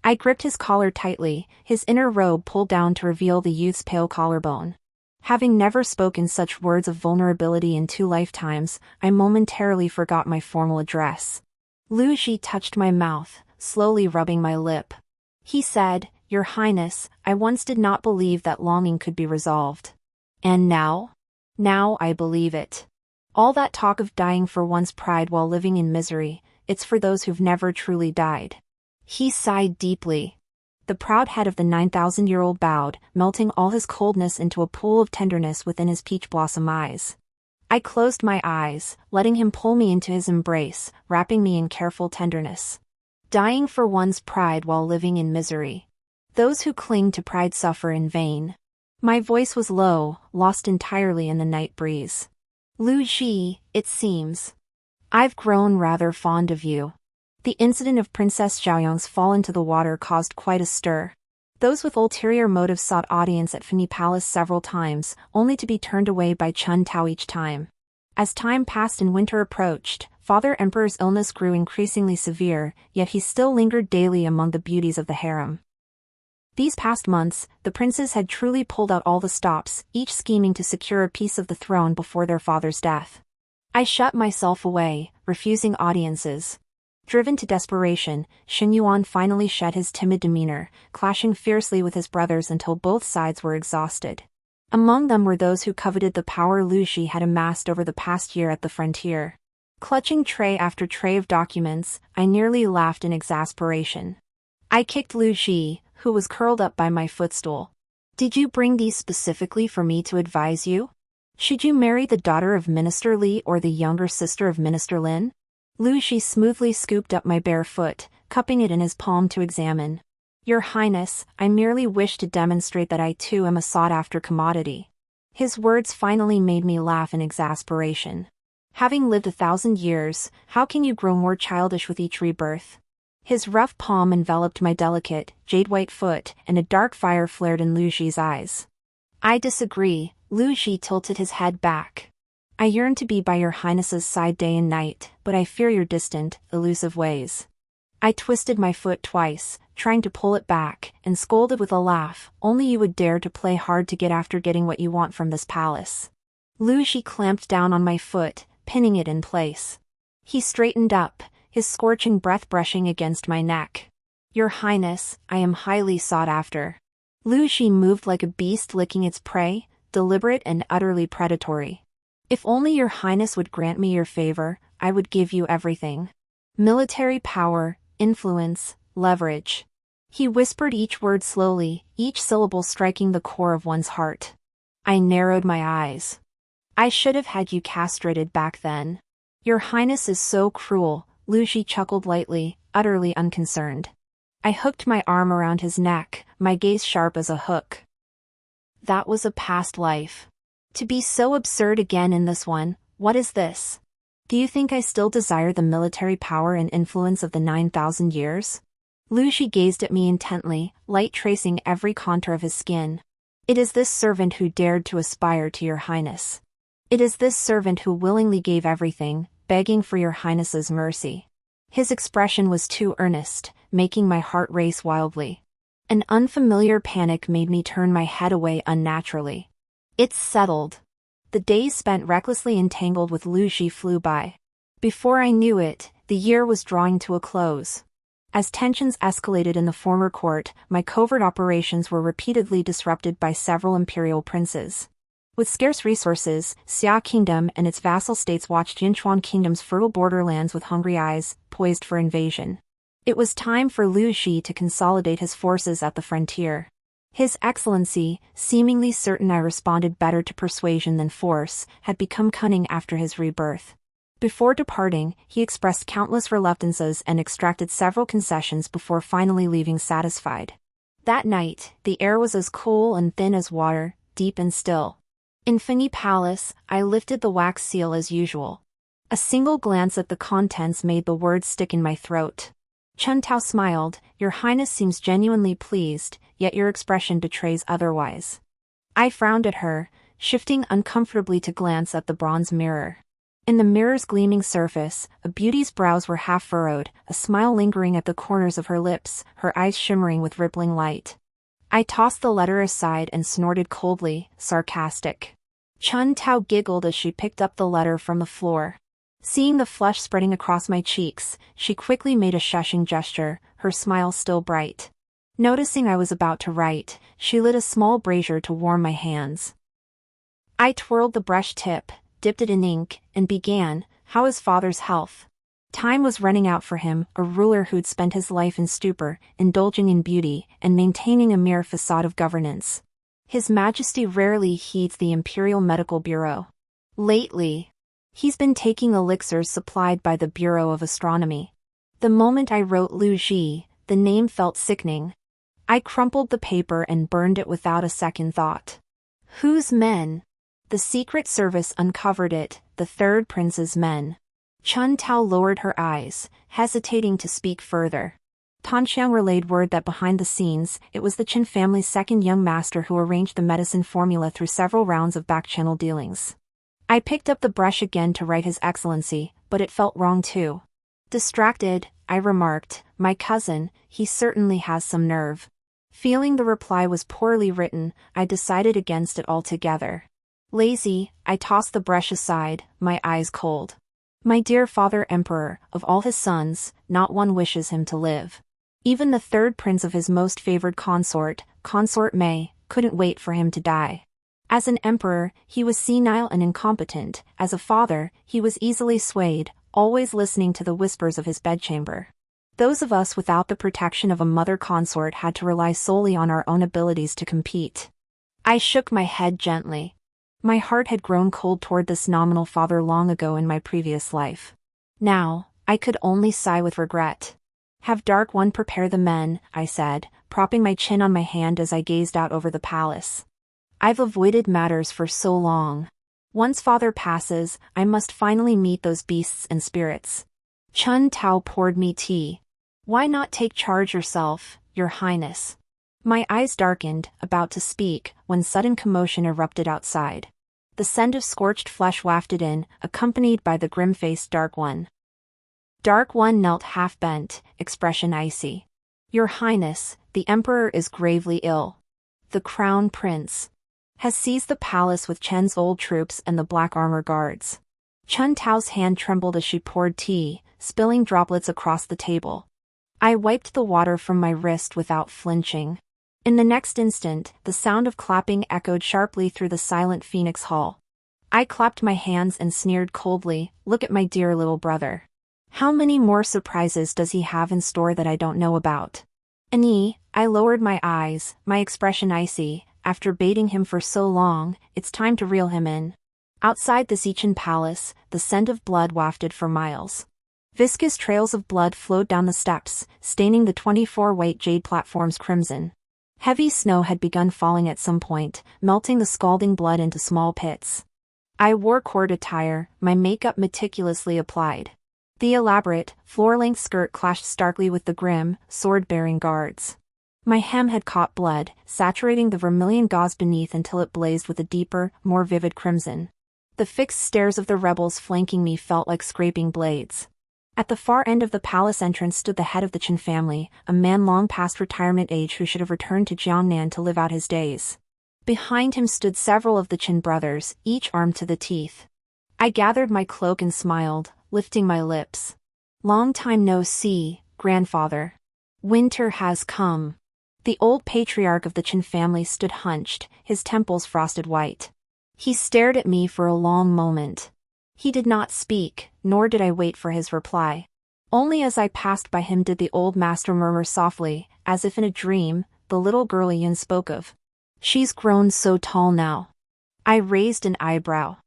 I gripped his collar tightly, his inner robe pulled down to reveal the youth's pale collarbone. Having never spoken such words of vulnerability in 2 lifetimes, I momentarily forgot my formal address. Lu Zhi touched my mouth, slowly rubbing my lip. He said, "Your Highness, I once did not believe that longing could be resolved. And now? Now I believe it. All that talk of dying for one's pride while living in misery, it's for those who've never truly died." He sighed deeply. The proud head of the 9,000-year-old bowed, melting all his coldness into a pool of tenderness within his peach blossom eyes. I closed my eyes, letting him pull me into his embrace, wrapping me in careful tenderness. Dying for one's pride while living in misery. Those who cling to pride suffer in vain. My voice was low, lost entirely in the night breeze. Lu Zhi, it seems. I've grown rather fond of you. The incident of Princess Xiaoyang's fall into the water caused quite a stir. Those with ulterior motives sought audience at Flay Palace several times, only to be turned away by Chen Tao each time. As time passed and winter approached, Father Emperor's illness grew increasingly severe, yet he still lingered daily among the beauties of the harem. These past months, the princes had truly pulled out all the stops, each scheming to secure a piece of the throne before their father's death. I shut myself away, refusing audiences. Driven to desperation, Xin Yuan finally shed his timid demeanor, clashing fiercely with his brothers until both sides were exhausted. Among them were those who coveted the power Lu Zhi had amassed over the past year at the frontier. Clutching tray after tray of documents, I nearly laughed in exasperation. I kicked Lu Zhi, who was curled up by my footstool. Did you bring these specifically for me to advise you? Should you marry the daughter of Minister Li or the younger sister of Minister Lin? Lu Zhi smoothly scooped up my bare foot, cupping it in his palm to examine. Your Highness, I merely wish to demonstrate that I too am a sought-after commodity. His words finally made me laugh in exasperation. Having lived 1,000 years, how can you grow more childish with each rebirth? His rough palm enveloped my delicate, jade-white foot, and a dark fire flared in Lu Zhi's eyes. I disagree. Lu Zhi tilted his head back. I yearn to be by your Highness's side day and night, but I fear your distant, elusive ways. I twisted my foot twice, trying to pull it back, and scolded with a laugh, only you would dare to play hard to get after getting what you want from this palace. Lu Zhi clamped down on my foot, pinning it in place. He straightened up, his scorching breath brushing against my neck. Your Highness, I am highly sought after. Lu Zhi moved like a beast licking its prey, deliberate and utterly predatory. If only your Highness would grant me your favor, I would give you everything. Military power, influence, leverage. He whispered each word slowly, each syllable striking the core of one's heart. I narrowed my eyes. I should have had you castrated back then. Your Highness is so cruel, Lu Zhi chuckled lightly, utterly unconcerned. I hooked my arm around his neck, my gaze sharp as a hook. That was a past life. To be so absurd again in this one, what is this? Do you think I still desire the military power and influence of the 9,000 years? Lu Zhi gazed at me intently, light tracing every contour of his skin. It is this servant who dared to aspire to your Highness. It is this servant who willingly gave everything, begging for your Highness's mercy. His expression was too earnest, making my heart race wildly. An unfamiliar panic made me turn my head away unnaturally. It's settled. The days spent recklessly entangled with Lu Zhi flew by. Before I knew it, the year was drawing to a close. As tensions escalated in the former court, my covert operations were repeatedly disrupted by several imperial princes. With scarce resources, Xia Kingdom and its vassal states watched Yinchuan Kingdom's fertile borderlands with hungry eyes, poised for invasion. It was time for Lu Zhi to consolidate his forces at the frontier. His Excellency, seemingly certain I responded better to persuasion than force, had become cunning after his rebirth. Before departing, he expressed countless reluctances and extracted several concessions before finally leaving satisfied. That night, the air was as cool and thin as water, deep and still. In Flay Palace, I lifted the wax seal as usual. A single glance at the contents made the words stick in my throat. Chen Tao smiled. Your Highness seems genuinely pleased, yet your expression betrays otherwise. I frowned at her, shifting uncomfortably to glance at the bronze mirror. In the mirror's gleaming surface, a beauty's brows were half furrowed, a smile lingering at the corners of her lips, her eyes shimmering with rippling light. I tossed the letter aside and snorted coldly, sarcastic. Chen Tao giggled as she picked up the letter from the floor. Seeing the flush spreading across my cheeks, she quickly made a shushing gesture, her smile still bright. Noticing I was about to write, she lit a small brazier to warm my hands. I twirled the brush tip, dipped it in ink, and began, "How is father's health?" Time was running out for him, a ruler who'd spent his life in stupor, indulging in beauty, and maintaining a mere facade of governance. His Majesty rarely heeds the Imperial Medical Bureau. Lately, he's been taking elixirs supplied by the Bureau of Astronomy. The moment I wrote Lu Zhi, the name felt sickening. I crumpled the paper and burned it without a second thought. Whose men? The Secret Service uncovered it, the third prince's men. Chun Tao lowered her eyes, hesitating to speak further. Tan Xiang relayed word that behind the scenes, it was the Qin family's second young master who arranged the medicine formula through several rounds of back-channel dealings. I picked up the brush again to write His Excellency, but it felt wrong too. Distracted, I remarked, "My cousin, he certainly has some nerve." Feeling the reply was poorly written, I decided against it altogether. Lazy, I tossed the brush aside, my eyes cold. My dear father emperor, of all his sons, not one wishes him to live. Even the third prince of his most favored consort, Consort Mei, couldn't wait for him to die. As an emperor, he was senile and incompetent. As a father, he was easily swayed, always listening to the whispers of his bedchamber. Those of us without the protection of a mother consort had to rely solely on our own abilities to compete. I shook my head gently. My heart had grown cold toward this nominal father long ago in my previous life. Now, I could only sigh with regret. "Have Dark One prepare the men," I said, propping my chin on my hand as I gazed out over the palace. I've avoided matters for so long. Once father passes, I must finally meet those beasts and spirits. Chun Tao poured me tea. "Why not take charge yourself, Your Highness?" My eyes darkened, about to speak, when sudden commotion erupted outside. The scent of scorched flesh wafted in, accompanied by the grim-faced Dark One. Dark One knelt half-bent, expression icy. "Your Highness, the Emperor is gravely ill. The Crown Prince has seized the palace with Chen's old troops and the Black Armor Guards." Chun Tao's hand trembled as she poured tea, spilling droplets across the table. I wiped the water from my wrist without flinching. In the next instant, the sound of clapping echoed sharply through the silent Phoenix Hall. I clapped my hands and sneered coldly, "Look at my dear little brother. How many more surprises does he have in store that I don't know about?" I lowered my eyes, my expression icy. After baiting him for so long, it's time to reel him in. Outside the Xichin Palace, the scent of blood wafted for miles. Viscous trails of blood flowed down the steps, staining the 24 white jade platforms crimson. Heavy snow had begun falling at some point, melting the scalding blood into small pits. I wore court attire, my makeup meticulously applied. The elaborate, floor-length skirt clashed starkly with the grim, sword-bearing guards. My hem had caught blood, saturating the vermilion gauze beneath until it blazed with a deeper, more vivid crimson. The fixed stares of the rebels flanking me felt like scraping blades. At the far end of the palace entrance stood the head of the Qin family, a man long past retirement age who should have returned to Jiangnan to live out his days. Behind him stood several of the Qin brothers, each armed to the teeth. I gathered my cloak and smiled, lifting my lips. "Long time no see, grandfather. Winter has come." The old patriarch of the Qin family stood hunched, his temples frosted white. He stared at me for a long moment. He did not speak, nor did I wait for his reply. Only as I passed by him did the old master murmur softly, as if in a dream, the little girl Yun spoke of. "She's grown so tall now." I raised an eyebrow.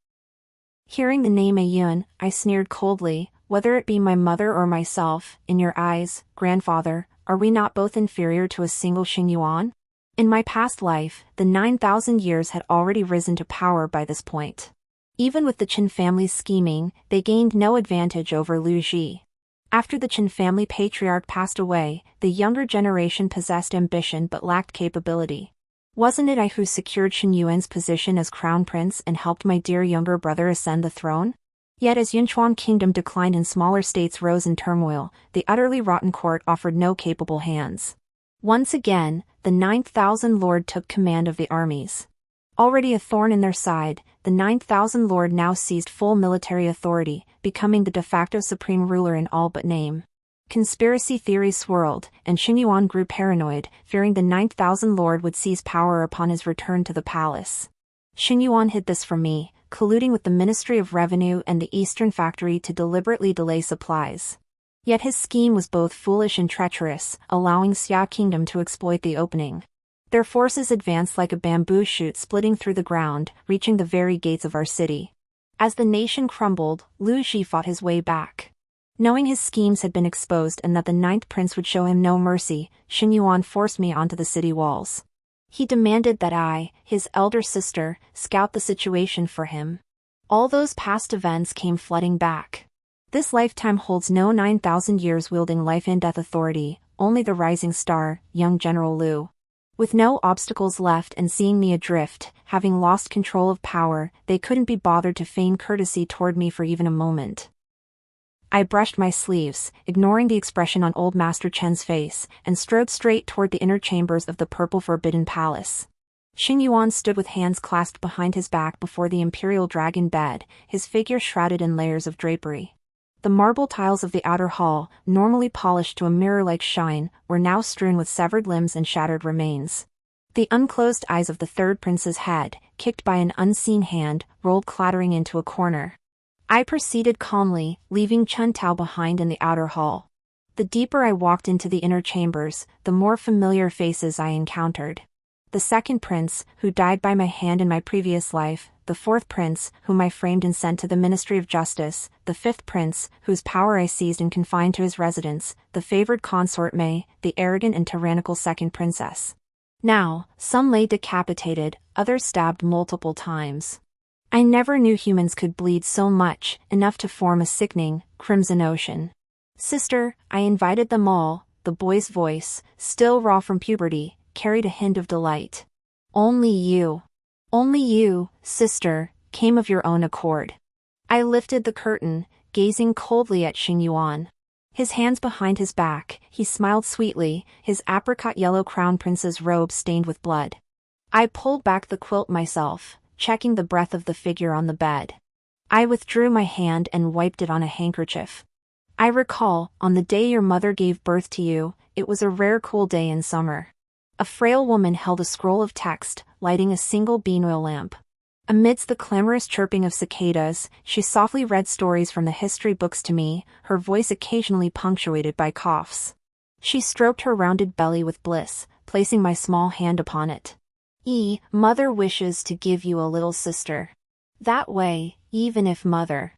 Hearing the name Yun, I sneered coldly, "Whether it be my mother or myself, in your eyes, grandfather, are we not both inferior to a single Xingyuan? In my past life, the 9,000 years had already risen to power by this point. Even with the Qin family's scheming, they gained no advantage over Lu Zhi. After the Qin family patriarch passed away, the younger generation possessed ambition but lacked capability. Wasn't it I who secured Shen Yuan's position as crown prince and helped my dear younger brother ascend the throne? Yet as Yunchuan kingdom declined and smaller states rose in turmoil, the utterly rotten court offered no capable hands. Once again, the 9,000 lord took command of the armies. Already a thorn in their side, the 9,000 lord now seized full military authority, becoming the de facto supreme ruler in all but name. Conspiracy theories swirled, and Xingyuan grew paranoid, fearing the 9,000 lord would seize power upon his return to the palace. Xingyuan hid this from me, colluding with the Ministry of Revenue and the Eastern Factory to deliberately delay supplies. Yet his scheme was both foolish and treacherous, allowing Xia Kingdom to exploit the opening. Their forces advanced like a bamboo shoot splitting through the ground, reaching the very gates of our city. As the nation crumbled, Lu Zhi fought his way back. Knowing his schemes had been exposed and that the ninth prince would show him no mercy, Xing Yuan forced me onto the city walls. He demanded that I, his elder sister, scout the situation for him. All those past events came flooding back. This lifetime holds no 9,000 years wielding life and death authority, only the rising star, young General Lu. With no obstacles left and seeing me adrift, having lost control of power, they couldn't be bothered to feign courtesy toward me for even a moment. I brushed my sleeves, ignoring the expression on old Master Chen's face, and strode straight toward the inner chambers of the purple Forbidden Palace. Xing Yuan stood with hands clasped behind his back before the imperial dragon bed, his figure shrouded in layers of drapery. The marble tiles of the outer hall, normally polished to a mirror-like shine, were now strewn with severed limbs and shattered remains. The unclosed eyes of the third prince's head, kicked by an unseen hand, rolled clattering into a corner. I proceeded calmly, leaving Chen Tao behind in the outer hall. The deeper I walked into the inner chambers, the more familiar faces I encountered. The second prince, who died by my hand in my previous life, the fourth prince, whom I framed and sent to the Ministry of Justice, the fifth prince, whose power I seized and confined to his residence, the favored consort Mei, the arrogant and tyrannical second princess. Now, some lay decapitated, others stabbed multiple times. I never knew humans could bleed so much, enough to form a sickening, crimson ocean. Sister, I invited them all, the boy's voice, still raw from puberty, carried a hint of delight. Only you, sister, came of your own accord. I lifted the curtain, gazing coldly at Xing Yuan. His hands behind his back, he smiled sweetly, his apricot-yellow crown prince's robe stained with blood. I pulled back the quilt myself, checking the breath of the figure on the bed. I withdrew my hand and wiped it on a handkerchief. I recall, on the day your mother gave birth to you, it was a rare cool day in summer. A frail woman held a scroll of text, lighting a single bean oil lamp. Amidst the clamorous chirping of cicadas, she softly read stories from the history books to me, her voice occasionally punctuated by coughs. She stroked her rounded belly with bliss, placing my small hand upon it. Mother wishes to give you a little sister. That way, even if mother.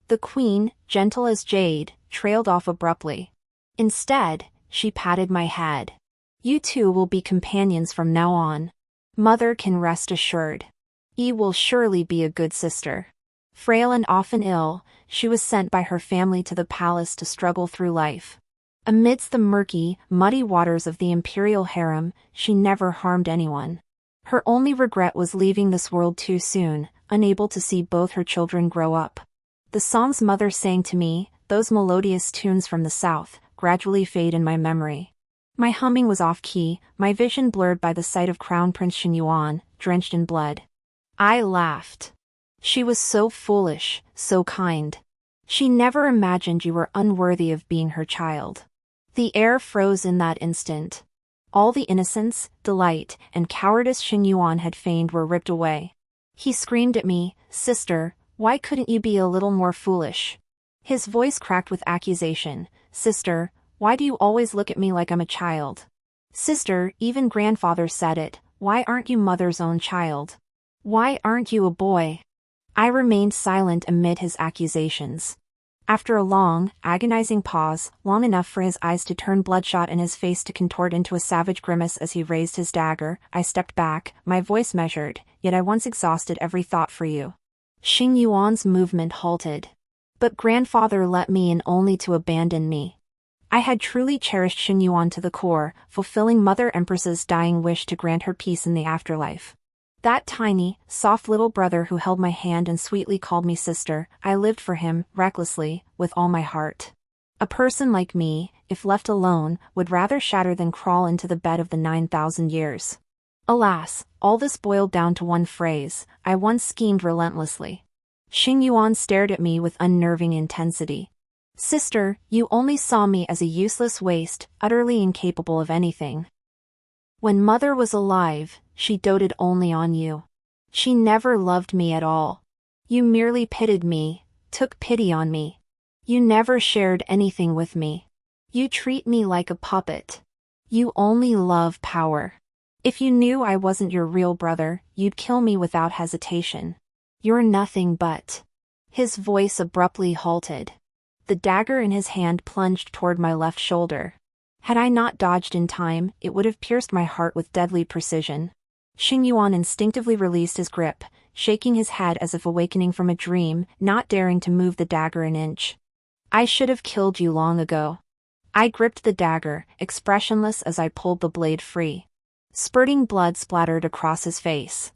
The queen, gentle as jade, trailed off abruptly. Instead, she patted my head. You two will be companions from now on. Mother can rest assured. Will surely be a good sister. Frail and often ill, she was sent by her family to the palace to struggle through life. Amidst the murky, muddy waters of the imperial harem, she never harmed anyone. Her only regret was leaving this world too soon, unable to see both her children grow up. The songs mother sang to me, those melodious tunes from the south, gradually fade in my memory. My humming was off-key, my vision blurred by the sight of Crown Prince Xing Yuan, drenched in blood. I laughed. She was so foolish, so kind. She never imagined you were unworthy of being her child. The air froze in that instant. All the innocence, delight, and cowardice Xing Yuan had feigned were ripped away. He screamed at me, "Sister, why couldn't you be a little more foolish?" His voice cracked with accusation. "Sister, why do you always look at me like I'm a child? Sister, even grandfather said it, why aren't you mother's own child? Why aren't you a boy?" I remained silent amid his accusations. After a long, agonizing pause, long enough for his eyes to turn bloodshot and his face to contort into a savage grimace as he raised his dagger, I stepped back, my voice measured, yet I once exhausted every thought for you. Xing Yuan's movement halted. But grandfather let me in only to abandon me. I had truly cherished Xing Yuan to the core, fulfilling Mother Empress's dying wish to grant her peace in the afterlife. That tiny, soft little brother who held my hand and sweetly called me sister, I lived for him, recklessly, with all my heart. A person like me, if left alone, would rather shatter than crawl into the bed of the 9,000 years. Alas, all this boiled down to one phrase: I once schemed relentlessly. Xing Yuan stared at me with unnerving intensity. Sister, you only saw me as a useless waste, utterly incapable of anything. When mother was alive, she doted only on you. She never loved me at all. You merely pitied me, took pity on me. You never shared anything with me. You treat me like a puppet. You only love power. If you knew I wasn't your real brother, you'd kill me without hesitation. You're nothing but. His voice abruptly halted. The dagger in his hand plunged toward my left shoulder. Had I not dodged in time, it would have pierced my heart with deadly precision. Xing Yuan instinctively released his grip, shaking his head as if awakening from a dream, not daring to move the dagger an inch. I should have killed you long ago. I gripped the dagger, expressionless as I pulled the blade free. Spurting blood splattered across his face.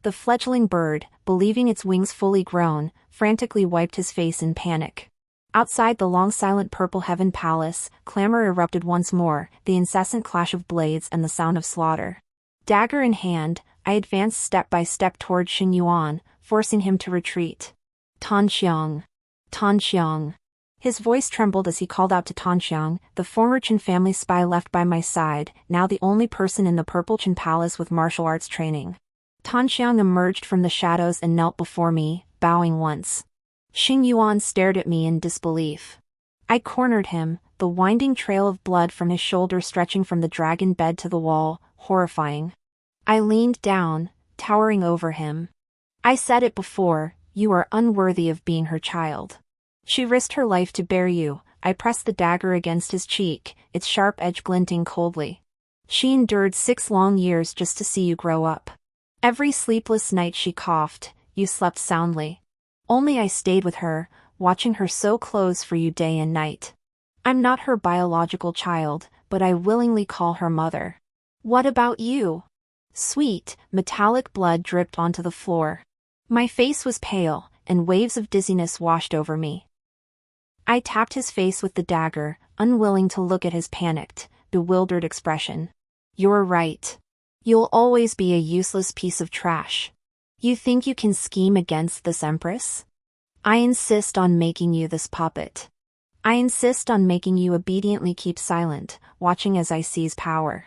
The fledgling bird, believing its wings fully grown, frantically wiped his face in panic. Outside the long silent purple heaven palace, clamor erupted once more, the incessant clash of blades and the sound of slaughter. Dagger in hand, I advanced step by step toward Xing Yuan, forcing him to retreat. Tan Xiang. Tan Xiang. His voice trembled as he called out to Tan Xiang, the former Qin family spy left by my side, now the only person in the purple Qin palace with martial arts training. Tan Xiang emerged from the shadows and knelt before me, bowing once. Xing Yuan stared at me in disbelief. I cornered him, the winding trail of blood from his shoulder stretching from the dragon bed to the wall, horrifying. I leaned down, towering over him. I said it before, you are unworthy of being her child. She risked her life to bear you. I pressed the dagger against his cheek, its sharp edge glinting coldly. She endured 6 long years just to see you grow up. Every sleepless night she coughed, you slept soundly. Only I stayed with her, watching her sew clothes for you day and night. I'm not her biological child, but I willingly call her mother. What about you? Sweet, metallic blood dripped onto the floor. My face was pale, and waves of dizziness washed over me. I tapped his face with the dagger, unwilling to look at his panicked, bewildered expression. You're right. You'll always be a useless piece of trash. You think you can scheme against this empress? I insist on making you this puppet. I insist on making you obediently keep silent, watching as I seize power.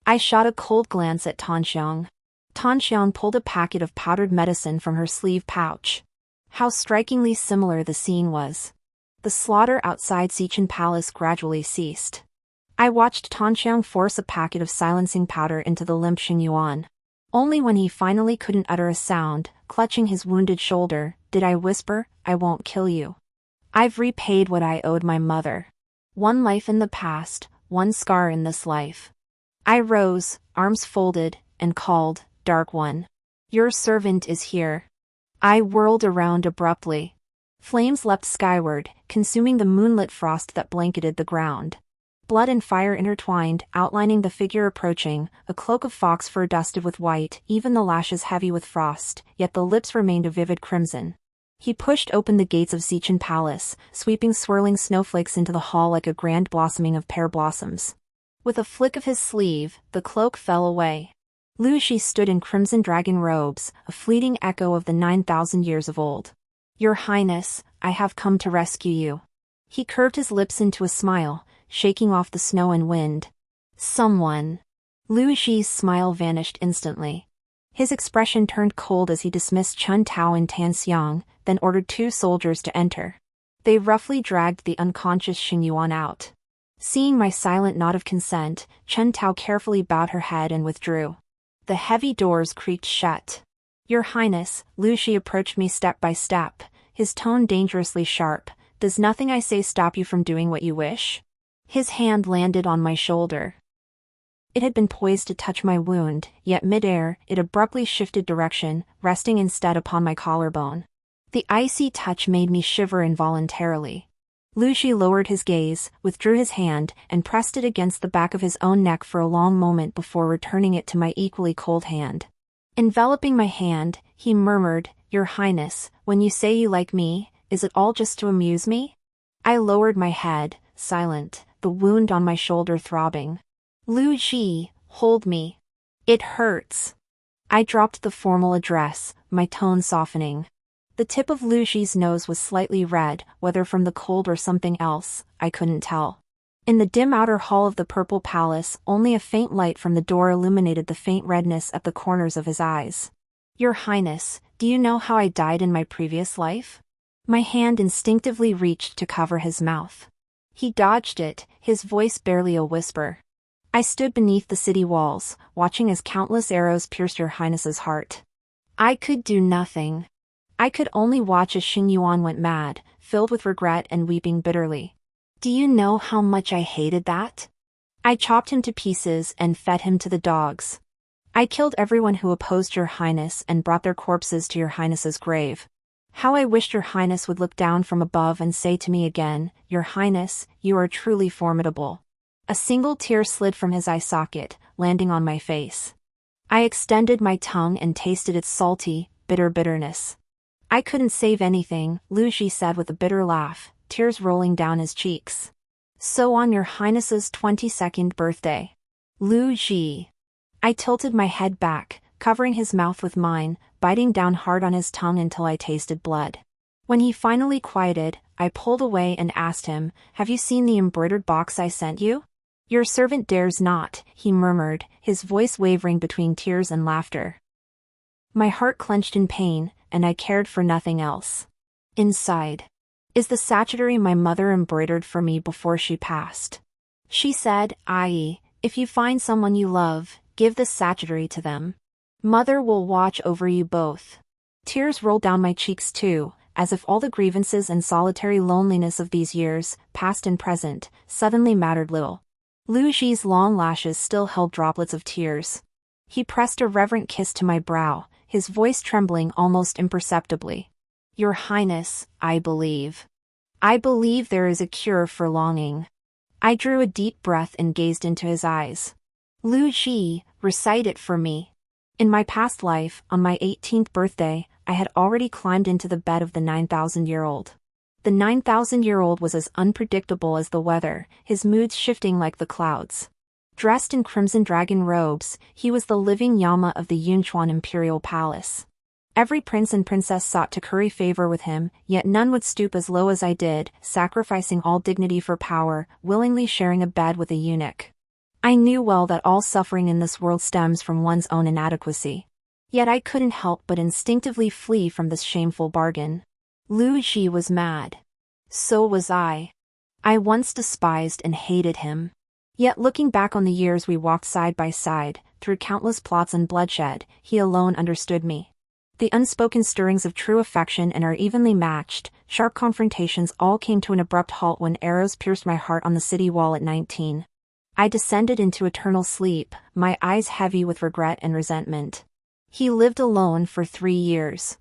I shot a cold glance at Tan Xiang. Tan Xiang pulled a packet of powdered medicine from her sleeve pouch. How strikingly similar the scene was. The slaughter outside Xichen Palace gradually ceased. I watched Tan Xiang force a packet of silencing powder into the limp Xing Yuan. Only when he finally couldn't utter a sound, clutching his wounded shoulder, did I whisper, I won't kill you. I've repaid what I owed my mother. 1 life in the past, 1 scar in this life. I rose, arms folded, and called, Dark One. Your servant is here. I whirled around abruptly. Flames leapt skyward, consuming the moonlit frost that blanketed the ground. Blood and fire intertwined, outlining the figure approaching, a cloak of fox fur dusted with white, even the lashes heavy with frost, yet the lips remained a vivid crimson. He pushed open the gates of Xichen Palace, sweeping swirling snowflakes into the hall like a grand blossoming of pear blossoms. With a flick of his sleeve, the cloak fell away. Lu Zhi stood in crimson dragon robes, a fleeting echo of the 9,000 years of old. Your Highness, I have come to rescue you. He curved his lips into a smile, shaking off the snow and wind. Someone. Lu Zhi's smile vanished instantly. His expression turned cold as he dismissed Chun Tao and Tan Xiang, then ordered 2 soldiers to enter. They roughly dragged the unconscious Xing Yuan out. Seeing my silent nod of consent, Chun Tao carefully bowed her head and withdrew. The heavy doors creaked shut. Your Highness, Lu Zhi approached me step by step, his tone dangerously sharp. Does nothing I say stop you from doing what you wish? His hand landed on my shoulder. It had been poised to touch my wound, yet midair, it abruptly shifted direction, resting instead upon my collarbone. The icy touch made me shiver involuntarily. Lu Zhi lowered his gaze, withdrew his hand, and pressed it against the back of his own neck for a long moment before returning it to my equally cold hand. Enveloping my hand, he murmured, Your Highness, when you say you like me, is it all just to amuse me? I lowered my head, silent, the wound on my shoulder throbbing. Lu Zhi, hold me. It hurts. I dropped the formal address, my tone softening. The tip of Lu Zhi's nose was slightly red, whether from the cold or something else, I couldn't tell. In the dim outer hall of the purple palace, only a faint light from the door illuminated the faint redness at the corners of his eyes. Your Highness, do you know how I died in my previous life? My hand instinctively reached to cover his mouth. He dodged it, his voice barely a whisper. I stood beneath the city walls, watching as countless arrows pierced Your Highness's heart. I could do nothing. I could only watch as Xing Yuan went mad, filled with regret and weeping bitterly. Do you know how much I hated that? I chopped him to pieces and fed him to the dogs. I killed everyone who opposed your highness and brought their corpses to your highness's grave. How I wished your highness would look down from above and say to me again, Your highness, you are truly formidable. A single tear slid from his eye socket, landing on my face. I extended my tongue and tasted its salty, bitter bitterness. I couldn't save anything, Lu Zhi said with a bitter laugh, tears rolling down his cheeks. So on your highness's 22nd birthday. Lu Zhi. I tilted my head back, covering his mouth with mine, biting down hard on his tongue until I tasted blood. When he finally quieted, I pulled away and asked him, Have you seen the embroidered box I sent you? Your servant dares not, he murmured, his voice wavering between tears and laughter. My heart clenched in pain, and I cared for nothing else. Inside is the sanctuary my mother embroidered for me before she passed. She said, "I, if you find someone you love, give this sanctuary to them. Mother will watch over you both." Tears rolled down my cheeks too, as if all the grievances and solitary loneliness of these years, past and present, suddenly mattered little. Lu Zhi's long lashes still held droplets of tears. He pressed a reverent kiss to my brow, his voice trembling almost imperceptibly. Your Highness, I believe. I believe there is a cure for longing. I drew a deep breath and gazed into his eyes. Lu Zhi, recite it for me. In my past life, on my 18th birthday, I had already climbed into the bed of the 9,000-year-old. The 9,000-year-old was as unpredictable as the weather, his moods shifting like the clouds. Dressed in crimson dragon robes, he was the living Yama of the Yunchuan imperial palace. Every prince and princess sought to curry favor with him, yet none would stoop as low as I did, sacrificing all dignity for power, willingly sharing a bed with a eunuch. I knew well that all suffering in this world stems from one's own inadequacy. Yet I couldn't help but instinctively flee from this shameful bargain. Lu Zhi was mad. So was I. I once despised and hated him. Yet looking back on the years we walked side by side, through countless plots and bloodshed, he alone understood me. The unspoken stirrings of true affection and our evenly matched, sharp confrontations all came to an abrupt halt when arrows pierced my heart on the city wall at 19. I descended into eternal sleep, my eyes heavy with regret and resentment. He lived alone for 3 years.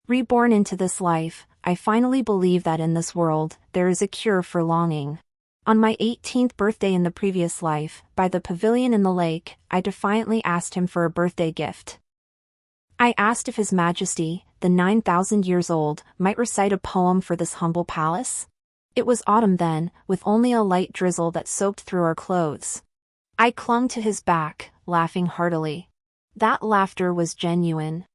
Reborn into this life, I finally believe that in this world, there is a cure for longing. On my 18th birthday in the previous life, by the pavilion in the lake, I defiantly asked him for a birthday gift. I asked if His Majesty, the 9,000 years old, might recite a poem for this humble palace. It was autumn then, with only a light drizzle that soaked through our clothes. I clung to his back, laughing heartily. That laughter was genuine.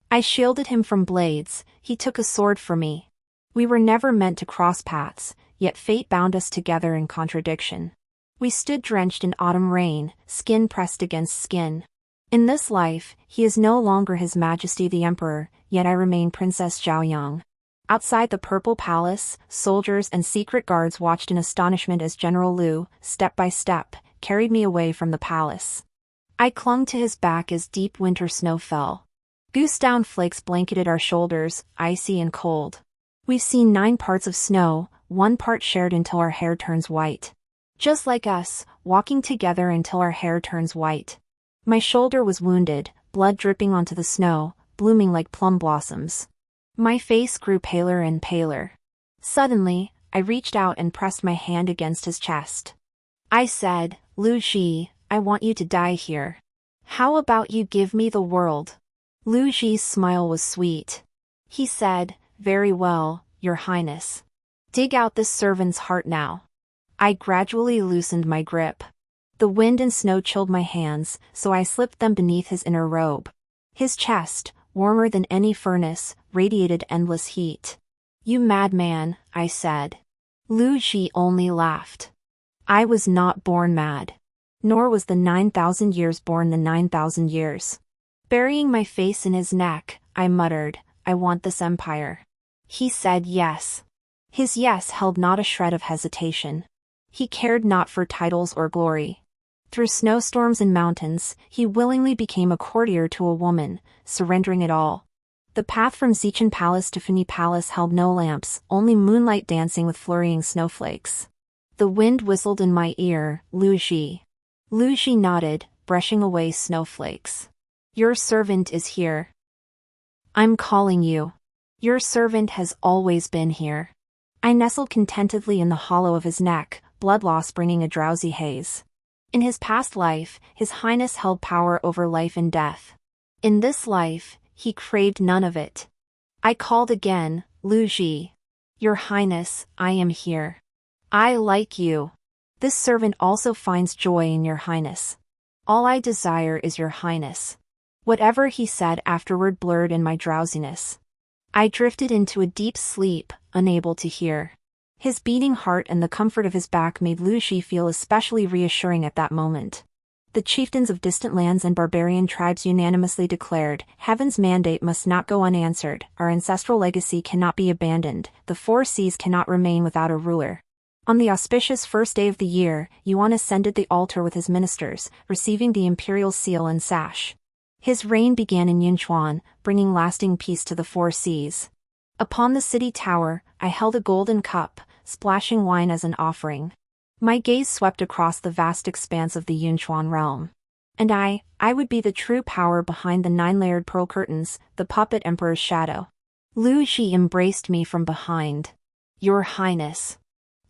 I shielded him from blades, he took a sword for me. We were never meant to cross paths, yet fate bound us together in contradiction. We stood drenched in autumn rain, skin pressed against skin. In this life, he is no longer His Majesty the Emperor, yet I remain Princess Zhaoyang. Outside the Purple Palace, soldiers and secret guards watched in astonishment as General Lu, step by step, carried me away from the palace. I clung to his back as deep winter snow fell. Goose-down flakes blanketed our shoulders, icy and cold. We've seen 9 parts of snow, 1 part shared until our hair turns white. Just like us, walking together until our hair turns white. My shoulder was wounded, blood dripping onto the snow, blooming like plum blossoms. My face grew paler and paler. Suddenly, I reached out and pressed my hand against his chest. I said, Lu Zhi, I want you to die here. How about you give me the world? Lu Zhi's smile was sweet. He said, Very well, Your Highness. Dig out this servant's heart now. I gradually loosened my grip. The wind and snow chilled my hands, so I slipped them beneath his inner robe. His chest, warmer than any furnace, radiated endless heat. You madman, I said. Lu Zhi only laughed. I was not born mad. Nor was the 9,000 years born the 9,000 years. Burying my face in his neck, I muttered, I want this empire. He said yes. His yes held not a shred of hesitation. He cared not for titles or glory. Through snowstorms and mountains, he willingly became a courtier to a woman, surrendering it all. The path from Xichen Palace to Funi Palace held no lamps, only moonlight dancing with flurrying snowflakes. The wind whistled in my ear, Lu Zhi. Lu Zhi nodded, brushing away snowflakes. Your servant is here. I'm calling you. Your servant has always been here. I nestled contentedly in the hollow of his neck, blood loss bringing a drowsy haze. In his past life, His Highness held power over life and death. In this life, he craved none of it. I called again, Lu Zhi. Your Highness, I am here. I like you. This servant also finds joy in your Highness. All I desire is your Highness. Whatever he said afterward blurred in my drowsiness. I drifted into a deep sleep, unable to hear. His beating heart and the comfort of his back made Lu Zhi feel especially reassuring at that moment. The chieftains of distant lands and barbarian tribes unanimously declared, heaven's mandate must not go unanswered, our ancestral legacy cannot be abandoned, the four seas cannot remain without a ruler. On the auspicious first day of the year, Yuan ascended the altar with his ministers, receiving the imperial seal and sash. His reign began in Yunchuan, bringing lasting peace to the four seas. Upon the city tower, I held a golden cup, splashing wine as an offering. My gaze swept across the vast expanse of the Yunchuan realm. And I would be the true power behind the 9-layered pearl curtains, the puppet emperor's shadow. Lu Zhi embraced me from behind. Your Highness.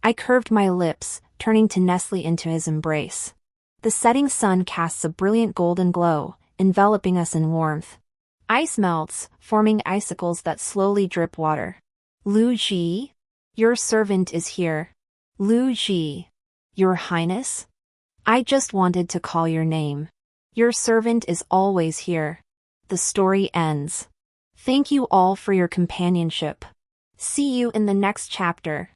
I curved my lips, turning to nestle into his embrace. The setting sun casts a brilliant golden glow, enveloping us in warmth. Ice melts, forming icicles that slowly drip water. Lu Zhi? Your servant is here. Lu Zhi. Your Highness? I just wanted to call your name. Your servant is always here. The story ends. Thank you all for your companionship. See you in the next chapter.